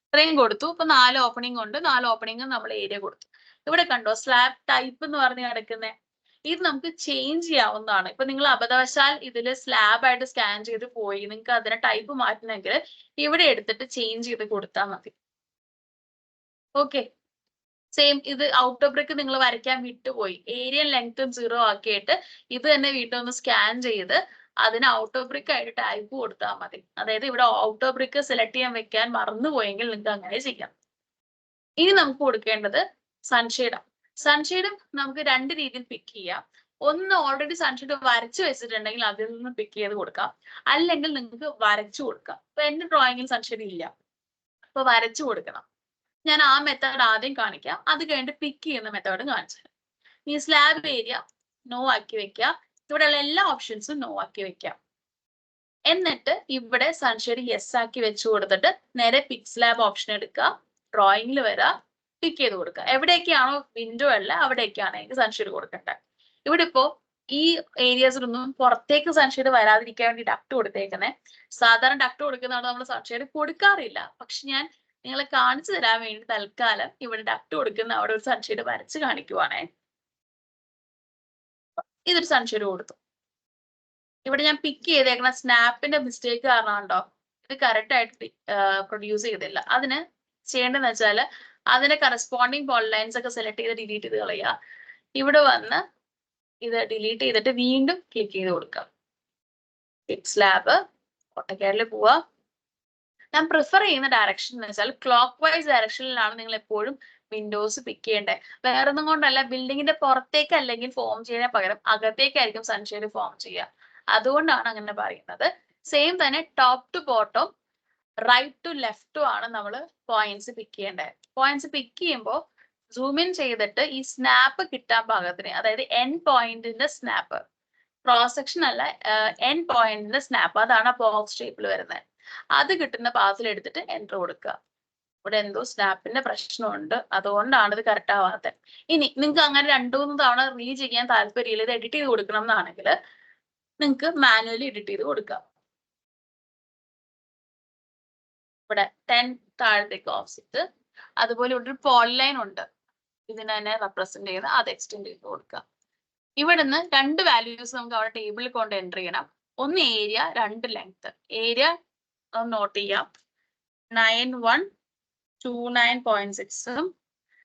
S1: ഇത്രയും കൊടുത്തു. ഇപ്പൊ 4 ഓപ്പണിംഗ് ഉണ്ട്. 4 ഓപ്പണിംഗ് നമ്മൾ ഏരിയ കൊടുത്തു. ഇവിടെ കണ്ടോ സ്ലാബ് ടൈപ്പ് എന്ന് പറഞ്ഞ് കിടക്കുന്നത്. ഇത് നമുക്ക് ചേഞ്ച് ചെയ്യാവുന്നതാണ്. ഇപ്പൊ നിങ്ങൾ അബദ്ധവശാൽ ഇതിൽ സ്ലാബ് ആയിട്ട് സ്കാൻ ചെയ്ത് പോയി നിങ്ങൾക്ക് അതിനെ ടൈപ്പ് മാറ്റണമെങ്കിൽ ഇവിടെ എടുത്തിട്ട് ചേഞ്ച് ചെയ്ത് കൊടുത്താൽ മതി. ഓക്കെ, സെയിം ഇത് ഔട്ടർ ബ്രിക്ക് നിങ്ങൾ വരയ്ക്കാൻ വിട്ടുപോയി, ഏരിയ ലെങ്ത്തും 0 ആക്കിയിട്ട് ഇത് തന്നെ വീട്ടിൽ ഒന്ന് സ്കാൻ ചെയ്ത് അതിന് ഔട്ടർ ബ്രിക്ക് ആയിട്ട് ടൈപ്പ് കൊടുത്താൽ മതി. അതായത് ഇവിടെ ഔട്ടർ ബ്രിക്ക് സെലക്ട് ചെയ്യാൻ വെക്കാൻ മറന്നുപോയെങ്കിൽ നിങ്ങൾക്ക് അങ്ങനെ ചെയ്യാം. ഇനി നമുക്ക് കൊടുക്കേണ്ടത് സൺഷെയ്ഡാണ്. സൺഷെയ്ഡും നമുക്ക് 2 രീതിയിൽ പിക്ക് ചെയ്യാം. ഒന്ന് ഓൾറെഡി സൺഷെയ്ഡ് വരച്ചു വെച്ചിട്ടുണ്ടെങ്കിൽ അതിൽ നിന്ന് പിക്ക് ചെയ്ത് കൊടുക്കാം, അല്ലെങ്കിൽ നിങ്ങൾക്ക് വരച്ചു കൊടുക്കാം. ഇപ്പൊ എന്റെ ഡ്രോയിങ്ങിൽ സൺഷെയ്ഡ് ഇല്ല, അപ്പൊ വരച്ചു കൊടുക്കണം. ഞാൻ ആ മെത്തേഡ് ആദ്യം കാണിക്കാം, അത് കഴിഞ്ഞിട്ട് പിക്ക് ചെയ്യുന്ന മെത്തേഡ് കാണിച്ചു തരാം. ഈ സ്ലാബ് ഏരിയ നോ ആക്കി വെക്കുക, ഇവിടെയുള്ള എല്ലാ ഓപ്ഷൻസും നോ ആക്കി വെക്കാം. എന്നിട്ട് ഇവിടെ സൺഷെയ്ഡ് യെസ് ആക്കി വെച്ചു കൊടുത്തിട്ട് നേരെ പിക് സ്ലാബ് ഓപ്ഷൻ എടുക്കുക, ഡ്രോയിങ്ങിൽ വരാം, പിക്ക് ചെയ്ത് കൊടുക്കുക. എവിടെയൊക്കെയാണോ വിൻഡോ ഉള്ള അവിടെയൊക്കെയാണ് എനിക്ക് സൺഷെയ്ഡ് കൊടുക്കേണ്ടത്. ഇവിടെ ഇപ്പോ ഈ ഏരിയസിലൊന്നും പുറത്തേക്ക് സൺഷെയ്ഡ് വരാതിരിക്കാൻ വേണ്ടി ഡക്ട് കൊടുത്തേക്കുന്നത്. സാധാരണ ഡക്ട് കൊടുക്കുന്നതാണ് നമ്മൾ സൺഷെയ്ഡ് കൊടുക്കാറില്ല, പക്ഷെ ഞാൻ നിങ്ങളെ കാണിച്ചു തരാൻ വേണ്ടി തൽക്കാലം ഇവിടെ ഡക്ട് കൊടുക്കുന്ന അവിടെ ഒരു സൺഷെയ്ഡ് വരച്ച് കാണിക്കുവാണേ. ഇതൊരു സൺഷെയ്ഡ് കൊടുത്തു. ഇവിടെ ഞാൻ പിക്ക് ചെയ്തേക്കുന്ന സ്നാപ്പിന്റെ മിസ്റ്റേക്ക് കാരണമുണ്ടോ ഇത് കറക്റ്റ് ആയിട്ട് പ്രൊഡ്യൂസ് ചെയ്തില്ല. അതിന് ചെയ്യേണ്ടതെന്ന് വെച്ചാൽ അതിന്റെ കറസ്പോണ്ടിങ് പോളിലൈൻസ് ഒക്കെ സെലക്ട് ചെയ്ത് ഡിലീറ്റ് ചെയ്ത് കളയുക. ഇവിടെ വന്ന് ഇത് ഡിലീറ്റ് ചെയ്തിട്ട് വീണ്ടും ക്ലിക്ക് ചെയ്ത് കൊടുക്കാം. പിക് സ്ലാബ് ഓട്ടോകാഡിൽ പോവാ. ഞാൻ പ്രിഫർ ചെയ്യുന്ന ഡയറക്ഷൻ എന്ന് വെച്ചാൽ ക്ലോക്ക് വൈസ് ഡയറക്ഷനിലാണ് നിങ്ങൾ എപ്പോഴും വിൻഡോസ് പിക്ക് ചെയ്യേണ്ടത്. വേറൊന്നും കൊണ്ടല്ല, ബിൽഡിങ്ങിന്റെ പുറത്തേക്ക് അല്ലെങ്കിൽ ഫോം ചെയ്യുന്ന പകരം അകത്തേക്കായിരിക്കും സൺഷെയ്ഡ് ഫോം ചെയ്യുക, അതുകൊണ്ടാണ് അങ്ങനെ പറയുന്നത്. സെയിം തന്നെ top to bottom right to ലെഫ്റ്റും ആണ് നമ്മൾ പോയിന്റ്സ് പിക്ക് ചെയ്യേണ്ടത്. പോയിന്റ്സ് പിക്ക് ചെയ്യുമ്പോൾ സൂം ഇൻ ചെയ്തിട്ട് ഈ സ്നാപ്പ് കിട്ടാൻ പാകത്തിന്, അതായത് എൻ പോയിന്റിന്റെ സ്നാപ്പ്, ക്രോസ് സെക്ഷൻ അല്ല, എൻ പോയിന്റിന്റെ സ്നാപ്പ്, അതാണ് ബോക്സ് ഷേപ്പിൽ വരുന്നത്. അത് കിട്ടുന്ന പാസിൽ എടുത്തിട്ട് എൻ്റർ കൊടുക്കുക. ഇവിടെ എന്തോ സ്നാപ്പിന്റെ പ്രശ്നമുണ്ട്, അതുകൊണ്ടാണ് ഇത് കറക്റ്റ് ആവാത്തത്. ഇനി നിങ്ങൾക്ക് അങ്ങനെ 2-3 തവണ റീ ചെയ്യാൻ താല്പര്യമില്ല, ഇത് എഡിറ്റ് ചെയ്ത് കൊടുക്കണം എന്നാണെങ്കിൽ നിങ്ങൾക്ക് മാനുവലി എഡിറ്റ് ചെയ്ത് കൊടുക്കാം. ഇവിടെ 10 താഴത്തേക്ക് ഓഫ്സെറ്റ്, അതുപോലെ ഇവിടെ ഒരു പോളിലൈൻ ഉണ്ട്, ഇതിനെ തന്നെ റെപ്രസെന്റ് ചെയ്യുന്ന, അത് എക്സ്റ്റെൻഡ് ചെയ്ത് കൊടുക്കുക. ഇവിടുന്ന് 2 വാല്യൂസ് നമുക്ക് അവിടെ ടേബിളിൽ കൊണ്ട് എൻ്റർ ചെയ്യണം. ഒന്ന് ഏരിയ, 2 ലെങ്ത്. ഏരിയ നോട്ട് ചെയ്യാം, 9129.6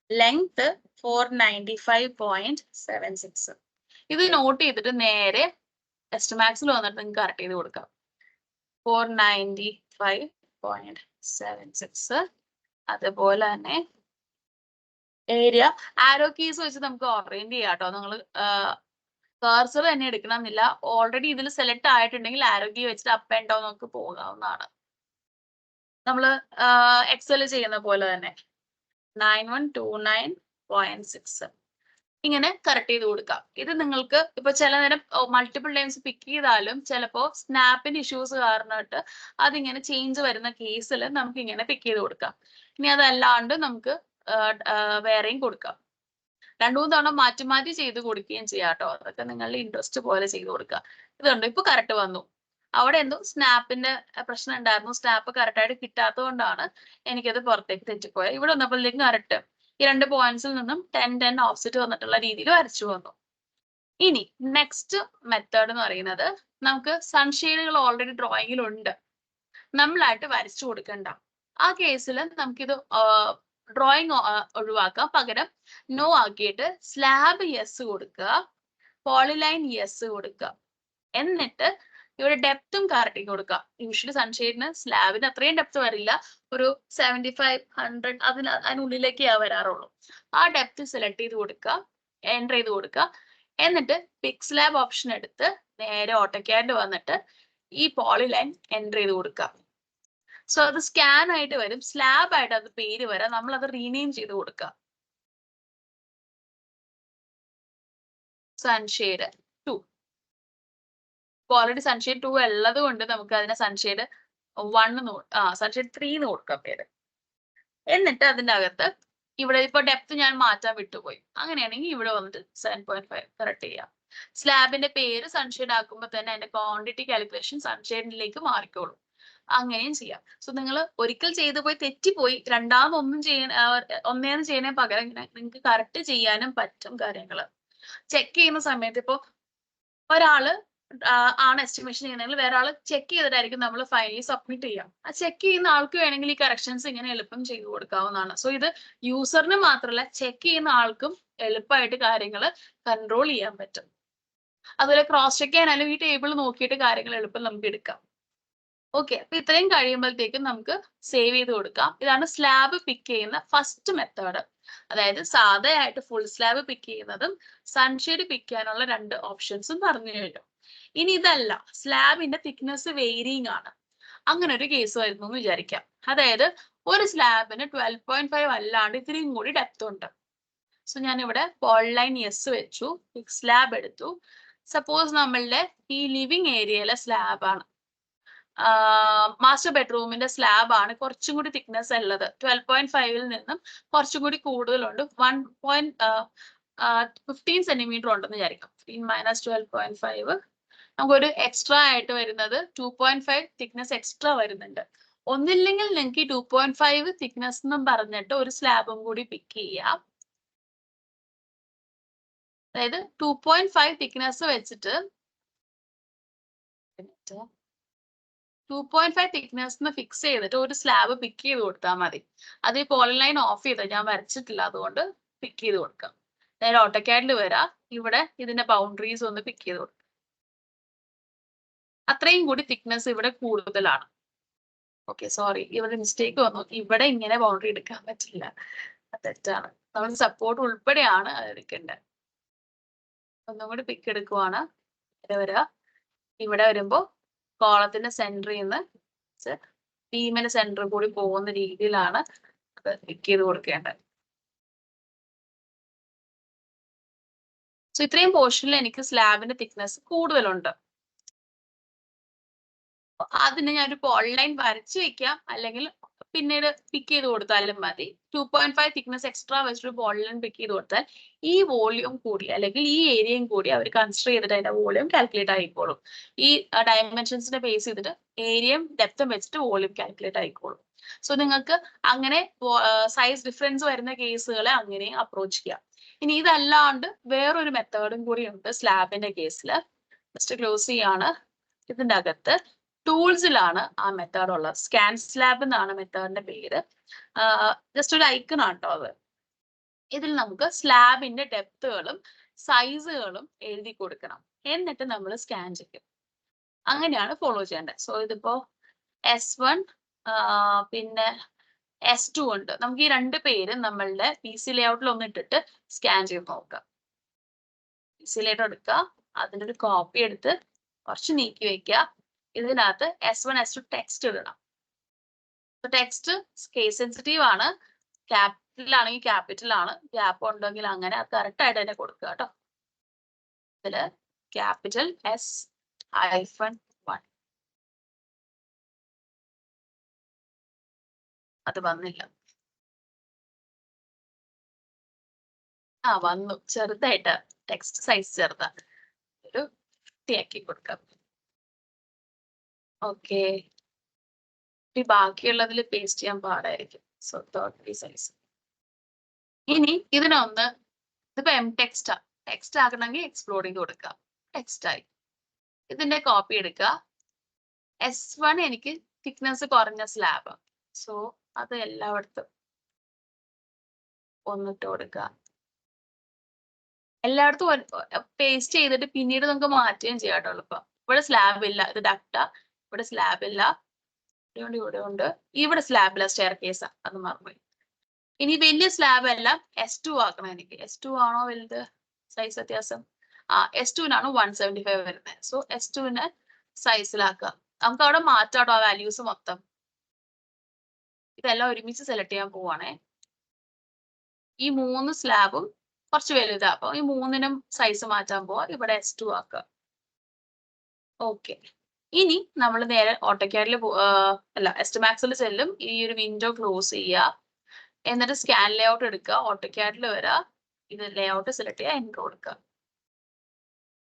S1: ലെങ്ത് 495.76. ഇത് നോട്ട് ചെയ്തിട്ട് നേരെ എസ്റ്റമാക്സിൽ വന്നിട്ട് നിങ്ങൾക്ക് കറക്റ്റ് ചെയ്ത് കൊടുക്കാം. 495.76. അതുപോലെ തന്നെ ഏരിയ ആരോ കീസ് വെച്ച് നമുക്ക് ഓറിയന്റ് ചെയ്യാം കേട്ടോ. നിങ്ങൾ കർസർ തന്നെ എടുക്കണം എന്നില്ല, ഓൾറെഡി ഇതിൽ സെലക്ട് ആയിട്ടുണ്ടെങ്കിൽ ആരോ കീ വെച്ചിട്ട് അപ്പ് ആൻഡ് ഡൗൺ നമുക്ക് പോകാവുന്നതാണ്. നമ്മൾ എക്സൽ ചെയ്യുന്ന പോലെ തന്നെ 9129.6 ഇങ്ങനെ കറക്റ്റ് ചെയ്ത് കൊടുക്കാം. ഇത് നിങ്ങൾക്ക് ഇപ്പൊ ചില നേരം മൾട്ടിപ്പിൾ ടൈംസ് പിക്ക് ചെയ്താലും ചിലപ്പോ സ്നാപ്പിന്റെ ഇഷ്യൂസ് കാരണമായിട്ട് അതിങ്ങനെ ചേഞ്ച് വരുന്ന കേസിൽ നമുക്ക് ഇങ്ങനെ പിക്ക് ചെയ്ത് കൊടുക്കാം. ഇനി അതല്ലാണ്ട് നമുക്ക് വേറെയും കൊടുക്കാം. 2-3 തവണ മാറ്റി മാറ്റി ചെയ്ത് കൊടുക്കുകയും ചെയ്യാം കേട്ടോ. അതൊക്കെ നിങ്ങളുടെ ഇൻട്രസ്റ്റ് പോലെ ചെയ്ത് കൊടുക്കുക. ഇതുണ്ട്, ഇപ്പൊ കറക്റ്റ് വന്നു. അവിടെ എന്തോ സ്നാപ്പിന്റെ പ്രശ്നം ഉണ്ടായിരുന്നു, സ്നാപ്പ് കറക്റ്റ് ആയിട്ട് കിട്ടാത്തത് കൊണ്ടാണ് എനിക്കത് പുറത്തേക്ക് തെറ്റിപ്പോയത്. ഇവിടെ വന്നപ്പോഴേക്കും കറക്റ്റ് ഈ 2 പോയിന്റ്സിൽ നിന്നും 10 ഓഫ്സെറ്റ് വന്നിട്ടുള്ള രീതിയിൽ വരച്ചു വന്നു. ഇനി നെക്സ്റ്റ് മെത്തേഡ് എന്ന് പറയുന്നത്, നമുക്ക് സൺഷെയ്ഡുകൾ ഓൾറെഡി ഡ്രോയിങ്ങിലുണ്ട്, നമ്മളായിട്ട് വരച്ചു കൊടുക്കണ്ട. ആ കേസിൽ നമുക്കിത് ഡ്രോയിങ് ഒഴിവാക്കാം, പകരം നോ ആക്കിയിട്ട് സ്ലാബ് യെസ് കൊടുക്കുക, പോളിലൈൻ യെസ് കൊടുക്കുക. എന്നിട്ട് ഇവിടെ ഡെപ്തും കറക്റ്റ് കൊടുക്കുക. യൂഷ്വലി സൺഷെയ്ഡിന് സ്ലാബിന് അത്രയും ഡെപ്ത് വരില്ല, ഒരു 75-100 അതിനുള്ളിലേക്കേ വരാറുള്ളൂ. ആ ഡെപ്ത് സെലക്ട് ചെയ്ത് കൊടുക്കുക, എൻ്റർ ചെയ്ത് കൊടുക്കുക. എന്നിട്ട് പിക് സ്ലാബ് ഓപ്ഷൻ എടുത്ത് നേരെ ഓട്ടോകാഡ് വന്നിട്ട് ഈ പോളിലൈൻ എൻ്റർ ചെയ്ത് കൊടുക്കുക. സോ അത് സ്കാൻ ആയിട്ട് വരും, സ്ലാബ് ആയിട്ട് അത് പേര് വരാം, നമ്മൾ അത് റീനെയിം ചെയ്ത് കൊടുക്കുക. സൺഷെയ്ഡ് 2 ഓൾറെഡി സൺഷെയ്ഡ് 2 ഉള്ളത് കൊണ്ട് നമുക്ക് അതിനെ സൺഷെയ്ഡ് 1 സൺഷെയ്ഡ് 3 എന്ന് കൊടുക്കാം പേര്. എന്നിട്ട് അതിന്റെ അകത്ത് ഇവിടെ ഇപ്പൊ ഡെപ്ത് ഞാൻ മാറ്റാൻ വിട്ടുപോയി. അങ്ങനെയാണെങ്കിൽ ഇവിടെ വന്നിട്ട് 7.5 കറക്റ്റ് ചെയ്യാം. സ്ലാബിന്റെ പേര് സൺഷെയ്ഡ് ആക്കുമ്പോൾ തന്നെ അതിന്റെ ക്വാണ്ടിറ്റി കാൽക്കുലേഷൻ സൺഷെയ്ഡിലേക്ക് മാറിക്കോളും. അങ്ങനെയും ചെയ്യാം. സോ നിങ്ങൾ ഒരിക്കൽ ചെയ്തു പോയി തെറ്റിപ്പോയി രണ്ടാമതൊന്നും ഒന്നേന്ന് ചെയ്യുന്നതിന് പകരം നിങ്ങൾക്ക് കറക്റ്റ് ചെയ്യാനും പറ്റും കാര്യങ്ങൾ. ചെക്ക് ചെയ്യുന്ന സമയത്ത് ഇപ്പൊ ഒരാള് ആണ് എസ്റ്റിമേഷൻ ചെയ്യുന്നതെങ്കിൽ വേറെ ആള് ചെക്ക് ചെയ്തിട്ടായിരിക്കും നമ്മൾ ഫൈനലി സബ്മിറ്റ് ചെയ്യാം. ആ ചെക്ക് ചെയ്യുന്ന ആൾക്ക് വേണമെങ്കിൽ ഈ കറക്ഷൻസ് ഇങ്ങനെ എളുപ്പം ചെയ്തു കൊടുക്കാവുന്നതാണ്. സോ ഇത് യൂസറിന് മാത്രമല്ല ചെക്ക് ചെയ്യുന്ന ആൾക്കും എളുപ്പമായിട്ട് കാര്യങ്ങൾ കൺട്രോൾ ചെയ്യാൻ പറ്റും. അതുപോലെ ക്രോസ് ചെക്ക് ചെയ്യാനാലും ഈ ടേബിൾ നോക്കിയിട്ട് കാര്യങ്ങൾ എളുപ്പം നമുക്ക് എടുക്കാം. ഓക്കെ, അപ്പൊ ഇത്രയും കഴിയുമ്പോഴത്തേക്കും നമുക്ക് സേവ് ചെയ്ത് കൊടുക്കാം. ഇതാണ് സ്ലാബ് പിക്ക് ചെയ്യുന്ന ഫസ്റ്റ് മെത്തേഡ്. അതായത് സാധാരണയായിട്ട് ഫുൾ സ്ലാബ് പിക്ക് ചെയ്യുന്നതും സൺഷെയ്ഡ് പിക്ക് ചെയ്യാനുള്ള 2 ഓപ്ഷൻസും പറഞ്ഞു കഴിഞ്ഞു. ഇനി ഇതല്ല, സ്ലാബിന്റെ തിക്നെസ് വേരിയിങ് ആണ്. അങ്ങനെ ഒരു കേസ് വരുന്നു എന്ന് വിചാരിക്കാം. അതായത് ഒരു സ്ലാബിന് 12.5 അല്ലാണ്ട് ഇത്രയും കൂടി ഡെപ്ത് ഉണ്ട്. സോ ഞാൻ ഇവിടെ പോളിലൈൻ യെസ് വെച്ചു, ഫിക്സ് സ്ലാബ് എടുത്തു. സപ്പോസ് നമ്മളുടെ ഈ ലിവിങ് ഏരിയയിലെ സ്ലാബ് ആണ്, മാസ്റ്റർ ബെഡ്റൂമിന്റെ സ്ലാബ് ആണ് കുറച്ചും കൂടി തിക്നെസ് ഉള്ളത്. 12.5 നിന്നും കുറച്ചും കൂടി കൂടുതലുണ്ട്. 1.15 സെന്റിമീറ്റർ ഉണ്ടെന്ന് വിചാരിക്കാം. 15 - 12.5 നമുക്കൊരു എക്സ്ട്രാ ആയിട്ട് വരുന്നത് 2.5 തിക്നെസ് എക്സ്ട്രാ വരുന്നുണ്ട്. ഒന്നില്ലെങ്കിൽ നിങ്ങൾക്ക് ഈ 2.5 തിക്നെസ് എന്നും പറഞ്ഞിട്ട് ഒരു സ്ലാബും കൂടി പിക്ക് ചെയ്യാം. അതായത് 2.5 തിക്നെസ് വെച്ചിട്ട് 2.5 തിക്നെസ് ഫിക്സ് ചെയ്തിട്ട് ഒരു സ്ലാബ് പിക്ക് ചെയ്ത് കൊടുത്താൽ മതി. അത് ഈ പോളൻ ലൈൻ ഓഫ് ചെയ്ത് ഞാൻ വരച്ചിട്ടില്ല, അതുകൊണ്ട് പിക്ക് ചെയ്ത് കൊടുക്കാം. അതായത് ഓട്ടോക്യാഡിൽ വരാം, ഇവിടെ ഇതിന്റെ ബൗണ്ടറീസ് ഒന്ന് പിക്ക് ചെയ്ത് കൊടുക്കാം. അത്രയും കൂടി തിക്നെസ് ഇവിടെ കൂടുതലാണ്. ഓക്കെ, സോറി, ഇവിടെ മിസ്റ്റേക്ക് വന്നു. ഇവിടെ ഇങ്ങനെ ബൗണ്ടറി എടുക്കാൻ പറ്റില്ല, തെറ്റാണ്. നമ്മൾ സപ്പോർട്ട് ഉൾപ്പെടെയാണ് അത് എടുക്കേണ്ടത്. ഒന്നും കൂടി പിക്ക് എടുക്കുവാണ്. ഇവിടെ വരുമ്പോ കോളത്തിന്റെ സെന്ററിൽ നിന്ന് ബീമിന്റെ സെന്റർ കൂടി പോകുന്ന രീതിയിലാണ് അത് പിക്ക് ചെയ്ത് കൊടുക്കേണ്ടത്. സോ ഇത്രയും പോർഷനിൽ എനിക്ക് സ്ലാബിന്റെ തിക്നെസ് കൂടുതലുണ്ട്. അതിന് ഞാനൊരു പോളിലൈൻ വരച്ചു വെക്കാം, അല്ലെങ്കിൽ പിന്നീട് പിക്ക് ചെയ്ത് കൊടുത്താലും മതി. 2.5 തിക്നെസ് എക്സ്ട്രാ വെച്ചിട്ട് പോളിലൈൻ പിക്ക് ചെയ്ത് കൊടുത്താൽ ഈ വോളിയം കൂടി അല്ലെങ്കിൽ ഈ ഏരിയയും കൂടി അവർ കൺസിഡർ ചെയ്തിട്ട് അതിന്റെ വോളിയം കാൽക്കുലേറ്റ് ആയിക്കോളും. ഈ ഡയമെൻഷൻസിനെ ബേസ് ചെയ്തിട്ട് ഏരിയയും ഡെപ്തും വെച്ചിട്ട് വോളിയം കാൽക്കുലേറ്റ് ആയിക്കോളും. സോ നിങ്ങൾക്ക് അങ്ങനെ സൈസ് ഡിഫറൻസ് വരുന്ന കേസുകളെ അങ്ങനെ അപ്രോച്ച് ചെയ്യാം. ഇനി ഇതല്ലാണ്ട് വേറൊരു മെത്തേഡും കൂടി ഉണ്ട് സ്ലാബിന്റെ കേസിൽ. ജസ്റ്റ് ക്ലോസ് ചെയ്യാണ്. ഇതിന്റെ അകത്ത് ടൂൾസിലാണ് ആ മെത്തേഡ് ഉള്ളത്. സ്കാൻ സ്ലാബ് എന്നാണ് മെത്തേഡിന്റെ പേര്. ജസ്റ്റ് ഒരു ഐക്കൺ ആണ് കേട്ടോ അത്. ഇതിൽ നമുക്ക് സ്ലാബിന്റെ ഡെപ്തുകളും സൈസുകളും എഴുതി കൊടുക്കണം. എന്നിട്ട് നമ്മൾ സ്കാൻ ചെയ്യും. അങ്ങനെയാണ് ഫോളോ ചെയ്യേണ്ടത്. സോ ഇതിപ്പോ S1 പിന്നെ S2 ഉണ്ട്. നമുക്ക് ഈ 2 പേര് നമ്മളുടെ PC ലേഔട്ടിൽ ഒന്ന് ഇട്ടിട്ട് സ്കാൻ ചെയ്ത് നോക്കാം. PC ലേഔട്ട് എടുക്കുക, അതിൻ്റെ ഒരു കോപ്പി എടുത്ത് കുറച്ച് നീക്കി വെക്കുക. ഇതിനകത്ത് S1 S2 ടെക്സ്റ്റ് ഇടണം. ടെക്സ്റ്റ് കേസ് സെൻസിറ്റീവ് ആണ്. ക്യാപിറ്റൽ ആണെങ്കിൽ ക്യാപിറ്റൽ ആണ്, ഗ്യാപ്പ് ഉണ്ടെങ്കിൽ അങ്ങനെ അത് കറക്റ്റ് ആയിട്ട് തന്നെ കൊടുക്കുക കേട്ടോ. ഇതില് ക്യാപിറ്റൽ S-1 അത് വന്നില്ല. വന്നു, ചെറുതായിട്ട് ടെക്സ്റ്റ് സൈസ് ചെറുതാ, ഒരു 50 ആക്കി കൊടുക്കാം. ഓക്കെ, ബാക്കിയുള്ളതിൽ പേസ്റ്റ് ചെയ്യാൻ പാടായിരിക്കും. So 30 size. ഇനി ഇതിനൊന്ന്, ഇതിപ്പോ ടെക്സ്റ്റ് ടെക്സ്റ്റ് ആക്കണമെങ്കിൽ എക്സ്പ്ലോർ ചെയ്ത് കൊടുക്കാം. ടെക്സ്റ്റ് ആയി. ഇതിന്റെ കോപ്പി എടുക്കുക. S1 എനിക്ക് തിക്നെസ് കുറഞ്ഞ സ്ലാബ്, സോ അത് എല്ലായിടത്തും ഒന്നിട്ട് കൊടുക്കുക. എല്ലായിടത്തും പേസ്റ്റ് ചെയ്തിട്ട് പിന്നീട് നമുക്ക് മാറ്റുകയും ചെയ്യാം കേട്ടോ. എളുപ്പം ഇവിടെ സ്ലാബ് ഇല്ല, ഇത് ഡക്ട. ഇവിടെ സ്ലാബ് ഇല്ല, ഇവിടെ ഉണ്ട്. ഇവിടെ സ്ലാബില്ല, സ്റ്റെയർ കേസാ, അത് മറന്നുപോയി. ഇനി വലിയ സ്ലാബ് എല്ലാം S2 ആക്കണം. എനിക്ക് S2 ആണോ വലുത് സൈസ് വ്യത്യാസം? S2-നാണ് 175 വരുന്നത്. സോ S2-നെ സൈസിലാക്കുക. നമുക്ക് അവിടെ മാറ്റാട്ടോ ആ വാല്യൂസ് മൊത്തം. ഇതെല്ലാം ഒരുമിച്ച് സെലക്ട് ചെയ്യാൻ പോവാണേ. ഈ 3 സ്ലാബും കുറച്ച് വലുതാ, അപ്പൊ ഈ 3-നും സൈസ് മാറ്റാൻ പോവാ. ഇവിടെ S2 ആക്കുക. ഓക്കെ, ഇനി നമ്മൾ നേരെ ഓട്ടോക്യാഡിൽ അല്ല എസ്റ്റമാക്സിൽ ചെല്ലും. ഈ ഒരു വിൻഡോ ക്ലോസ് ചെയ്യുക, എന്നിട്ട് സ്കാൻ ലേഔട്ട് എടുക്കുക, ഓട്ടോക്യാഡിൽ വരിക, ഇത് ലേഔട്ട് സെലക്ട് ചെയ്യുക, എൻ്റർ കൊടുക്കുക.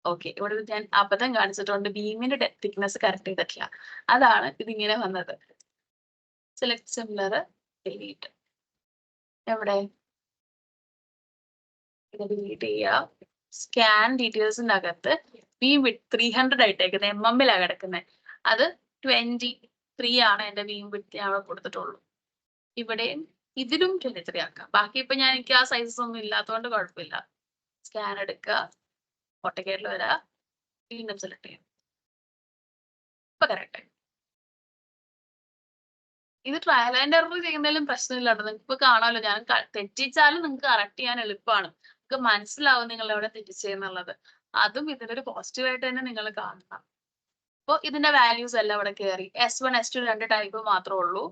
S1: ഓക്കെ, ഇവിടെ ഞാൻ അബദ്ധം കാണിച്ചിട്ടുണ്ട്, ബീമിന്റെ തിക്നെസ് കറക്റ്റ് ചെയ്തിട്ടില്ല, അതാണ് ഇതിങ്ങനെ വന്നത്. Select similar, delete. എവിടെ ഇത് ഡിലീറ്റ് ചെയ്യുക. സ്കാൻ ഡീറ്റെയിൽസിന്റെ അകത്ത് ബീം വിഡ്ത്ത് 300 ആയിട്ടേക്കുന്നത്, MM-ലാണ് കിടക്കുന്നത്. അത് 23 ആണ് എന്റെ ബീം വിഡ്ത്ത് ഞാൻ അവിടെ കൊടുത്തിട്ടുള്ളൂ. ഇവിടെയും ഇതിലും 23 ആക്കാം. ബാക്കി ഇപ്പൊ ഞാൻ എനിക്ക് ആ സൈസസ് ഒന്നും ഇല്ലാത്തതുകൊണ്ട് കുഴപ്പമില്ല. സ്കാൻ എടുക്കുക, ഓട്ടോക്യാഡിൽ വരാ, വീണ്ടും സെലക്ട് ചെയ്യാം. ഇപ്പൊ കറക്റ്റ്. ഇത് ട്രയൽ ആൻഡ് എറർ ചെയ്യുന്നതിലും പ്രശ്നമില്ല കേട്ടോ. നിങ്ങൾക്ക് ഇപ്പൊ കാണാമല്ലോ, ഞാൻ തെറ്റിച്ചാലും നിങ്ങൾക്ക് കറക്റ്റ് ചെയ്യാൻ എളുപ്പമാണ്. നിങ്ങൾക്ക് മനസ്സിലാവും നിങ്ങൾ എവിടെ തെറ്റിച്ചെന്നുള്ളത്. അതും ഇതിനൊരു പോസിറ്റീവ് ആയിട്ട് തന്നെ നിങ്ങൾ കാണണം. അപ്പോൾ ഇതിന്റെ വാല്യൂസ് എല്ലാം ഇവിടെ കയറി. S1 S2 2 ടൈപ്പ് മാത്രമേ ഉള്ളൂ.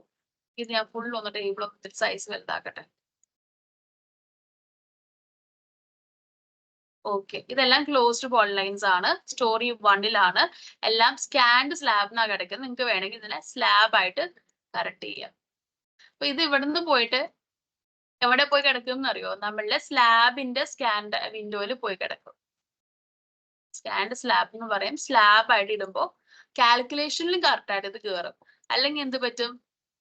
S1: ഇത് ഞാൻ ഫുൾ ഒന്ന് ടേബിൾ ഒക്കെ സൈസ് വലുതാക്കട്ടെ. ഓക്കെ, ഇതെല്ലാം ക്ലോസ്ഡ് പോളിലൈൻസ് ആണ്. സ്റ്റോറി 1-ലാണ്. എല്ലാം സ്കാൻഡ് സ്ലാബിനാണ് കിടക്കുന്നത്. നിങ്ങൾക്ക് വേണമെങ്കിൽ ഇതിനെ സ്ലാബ് ആയിട്ട് കറക്റ്റ് ചെയ്യാം. അപ്പൊ ഇത് ഇവിടുന്ന് പോയിട്ട് എവിടെ പോയി കിടക്കും എന്നറിയോ? നമ്മളുടെ സ്ലാബിന്റെ സ്കാൻഡ് വിൻഡോയിൽ പോയി കിടക്കും. സ്കാൻഡ് സ്ലാബ് എന്ന് പറയും. സ്ലാബ് ആയിട്ട് ഇടുമ്പോൾ കാൽക്കുലേഷനിലും കറക്റ്റ് ആയിട്ട് ഇത് കയറും. അല്ലെങ്കിൽ എന്ത് പറ്റും?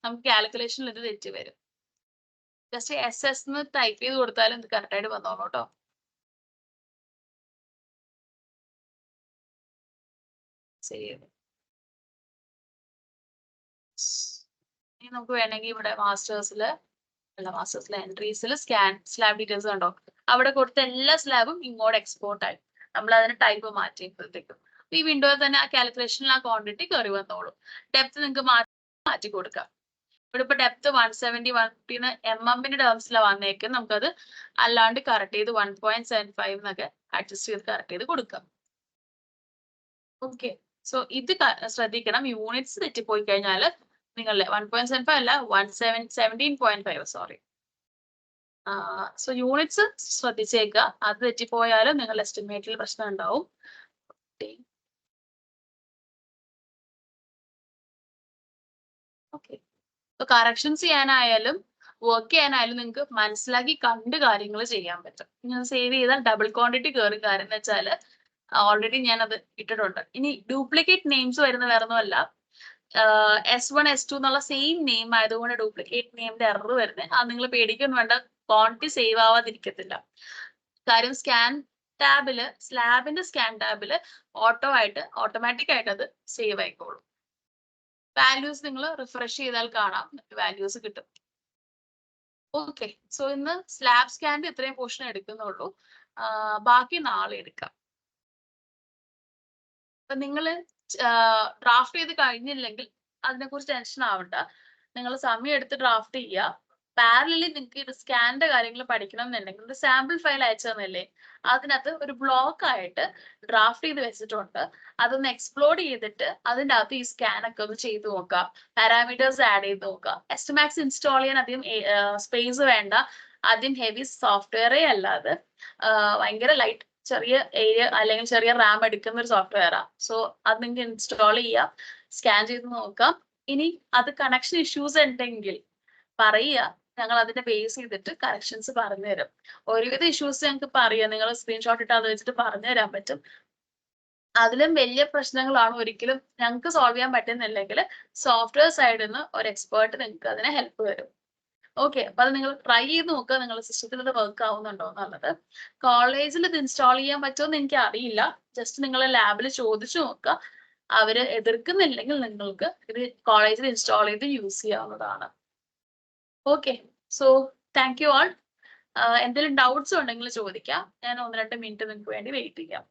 S1: നമുക്ക് കാൽക്കുലേഷനിൽ ഇത് തെറ്റി വരും. ജസ്റ്റ് SS എന്ന് ടൈപ്പ് ചെയ്ത് കൊടുത്താലും ഇത് കറക്റ്റ് ആയിട്ട് വന്നോളൂ കേട്ടോ. ശരി, ഇനി നമുക്ക് വേണമെങ്കിൽ ഇവിടെ മാസ്റ്റേഴ്സില് എൻട്രീസിൽ സ്കാൻ സ്ലാബ് ഡീറ്റെയിൽസ് കണ്ടോ? അവിടെ കൊടുത്ത എല്ലാ സ്ലാബും ഇങ്ങോട്ട് എക്സ്പോർട്ട് ആയി. നമ്മൾ അതിന് ടൈപ്പ് മാറ്റിയപ്പോഴത്തേക്കും ഈ വിൻഡോയിൽ തന്നെ ആ കാൽക്കുലേഷനിൽ ആ ക്വാണ്ടിറ്റി കയറി വന്നോളൂ. ഡെപ്ത് നിങ്ങൾക്ക് മാറ്റി കൊടുക്കാം. ഇവിടെ ഇപ്പൊ ഡെപ്ത് 171 MM-ന്റെ ടേംസിലാണ് വന്നേക്കും. നമുക്കത് അല്ലാണ്ട് കറക്റ്റ് ചെയ്ത് 1.75 എന്നൊക്കെ അഡ്ജസ്റ്റ് ചെയ്ത് കറക്റ്റ് ചെയ്ത് കൊടുക്കാം. ഓക്കെ, സോ ഇത് ശ്രദ്ധിക്കണം. യൂണിറ്റ്സ് തെറ്റിപ്പോയി കഴിഞ്ഞാൽ നിങ്ങളുടെ 1.75 അല്ല 17.5 സോറി. So units ശ്രദ്ധിച്ചേക്കുക. അത് തെറ്റിപ്പോയാലും നിങ്ങളുടെ എസ്റ്റിമേറ്റിൽ പ്രശ്നം ഉണ്ടാവും. ഓക്കെ, സോ കറക്ഷൻസ് ചെയ്യാനായാലും വർക്ക് ചെയ്യാനായാലും നിങ്ങൾക്ക് മനസ്സിലാക്കി കണ്ട് കാര്യങ്ങൾ ചെയ്യാൻ പറ്റും. ഞാൻ സേവ് ചെയ്താൽ ഡബിൾ ക്വാണ്ടിറ്റി കയറി. കാര്യം എന്ന് വെച്ചാൽ ഓൾറെഡി ഞാൻ അത് ഇട്ടിട്ടുണ്ട്. ഇനി ഡ്യൂപ്ലിക്കേറ്റ് നെയിംസ് വരുന്ന വേറെ ഒന്നുമല്ല, S1 S2 എന്നുള്ള സെയിം നെയിം ആയതുകൊണ്ട് ഡ്യൂപ്ലിക്കേറ്റ് നെയിമിന്റെ എറർ വരുന്നത്. അത് നിങ്ങൾ പേടിക്കൊന്നും വേണ്ട, ക്വാണ്ടിറ്റി സേവ് ആവാതിരിക്കത്തില്ല. കാര്യം സ്കാൻ ടാബില്, സ്ലാബിന്റെ സ്കാൻ ടാബില് ഓട്ടോമാറ്റിക് ആയിട്ട് അത് സേവ് ആയിക്കോളും. വാല്യൂസ് നിങ്ങൾ റിഫ്രഷ് ചെയ്താൽ കാണാം, വാല്യൂസ് കിട്ടും. ഓക്കെ, സോ ഇന്ന് സ്ലാബ് സ്കാനിന്റെ ഇത്രയും പോർഷൻ എടുക്കുന്നുള്ളൂ. ബാക്കി നാളെ എടുക്കാം. അപ്പൊ നിങ്ങൾ ഡ്രാഫ്റ്റ് ചെയ്ത് കഴിഞ്ഞില്ലെങ്കിൽ അതിനെക്കുറിച്ച് ടെൻഷൻ ആവണ്ട. നിങ്ങൾ സമയം എടുത്ത് ഡ്രാഫ്റ്റ് ചെയ്യുക. പാരലലി നിങ്ങൾക്ക് ഇത് സ്കാനിന്റെ കാര്യങ്ങൾ പഠിക്കണം എന്നുണ്ടെങ്കിൽ ഒരു സാമ്പിൾ ഫയൽ അയച്ചു തന്നല്ലേ, അതിനകത്ത് ഒരു ബ്ലോക്ക് ആയിട്ട് ഡ്രാഫ്റ്റ് ചെയ്ത് വെച്ചിട്ടുണ്ട്. അതൊന്ന് എക്സ്പ്ലോർ ചെയ്തിട്ട് അതിൻ്റെ അകത്ത് ഈ സ്കാൻ ഒക്കെ ഒന്ന് ചെയ്ത് നോക്കുക. പാരാമീറ്റേഴ്സ് ആഡ് ചെയ്ത് നോക്കുക. എസ്റ്റമാക്സ് ഇൻസ്റ്റാൾ ചെയ്യാൻ അധികം സ്പേസ് വേണ്ട. ആദ്യം ഹെവി സോഫ്റ്റ്വെയറേ അല്ലാതെ ഭയങ്കര ലൈറ്റ് ചെറിയ ഏരിയ അല്ലെങ്കിൽ ചെറിയ റാം എടുക്കുന്ന ഒരു സോഫ്റ്റ്വെയറാ. സോ അത് നിങ്ങൾക്ക് ഇൻസ്റ്റാൾ ചെയ്യാം, സ്കാൻ ചെയ്ത് നോക്കാം. ഇനി അത് കണക്ഷൻ ഇഷ്യൂസ് ഉണ്ടെങ്കിൽ പറയുക, ഞങ്ങൾ അതിനെ ബേസ് ചെയ്തിട്ട് കറക്ഷൻസ് പറഞ്ഞുതരും. ഒരുവിധ ഇഷ്യൂസ് ഞങ്ങൾക്ക് പറയാം, നിങ്ങൾ സ്ക്രീൻഷോട്ട് ഇട്ട് അത് വെച്ചിട്ട് പറഞ്ഞു തരാൻ പറ്റും. അതിലും വലിയ പ്രശ്നങ്ങളാണ് ഒരിക്കലും ഞങ്ങൾക്ക് സോൾവ് ചെയ്യാൻ പറ്റുന്നില്ലെങ്കിൽ സോഫ്റ്റ്വെയർ സൈഡിൽ നിന്ന് ഒരു എക്സ്പേർട്ട് നിങ്ങൾക്ക് അതിനെ ഹെൽപ്പ് തരും. ഓക്കെ, അപ്പൊ അത് നിങ്ങൾ ട്രൈ ചെയ്ത് നോക്കുക, നിങ്ങളുടെ സിസ്റ്റത്തിൽ ഇത് വർക്ക് ആവുന്നുണ്ടോ എന്നുള്ളത്. കോളേജിൽ ഇത് ഇൻസ്റ്റാൾ ചെയ്യാൻ പറ്റുമോ എന്ന് എനിക്ക് അറിയില്ല. ജസ്റ്റ് നിങ്ങൾ ലാബിൽ ചോദിച്ചു നോക്കുക. അവര് എതിർക്കുന്നില്ലെങ്കിൽ നിങ്ങൾക്ക് ഇത് കോളേജിൽ ഇൻസ്റ്റാൾ ചെയ്ത് യൂസ് ചെയ്യാവുന്നതാണ്. Okay, so thank you all. എന്തെങ്കിലും ഡൗട്ട്സ് ഉണ്ടെങ്കിൽ ചോദിക്കാം. ഞാൻ 1-2 മിനിറ്റ് നിങ്ങൾക്ക് വേണ്ടി വെയിറ്റ് ചെയ്യാം.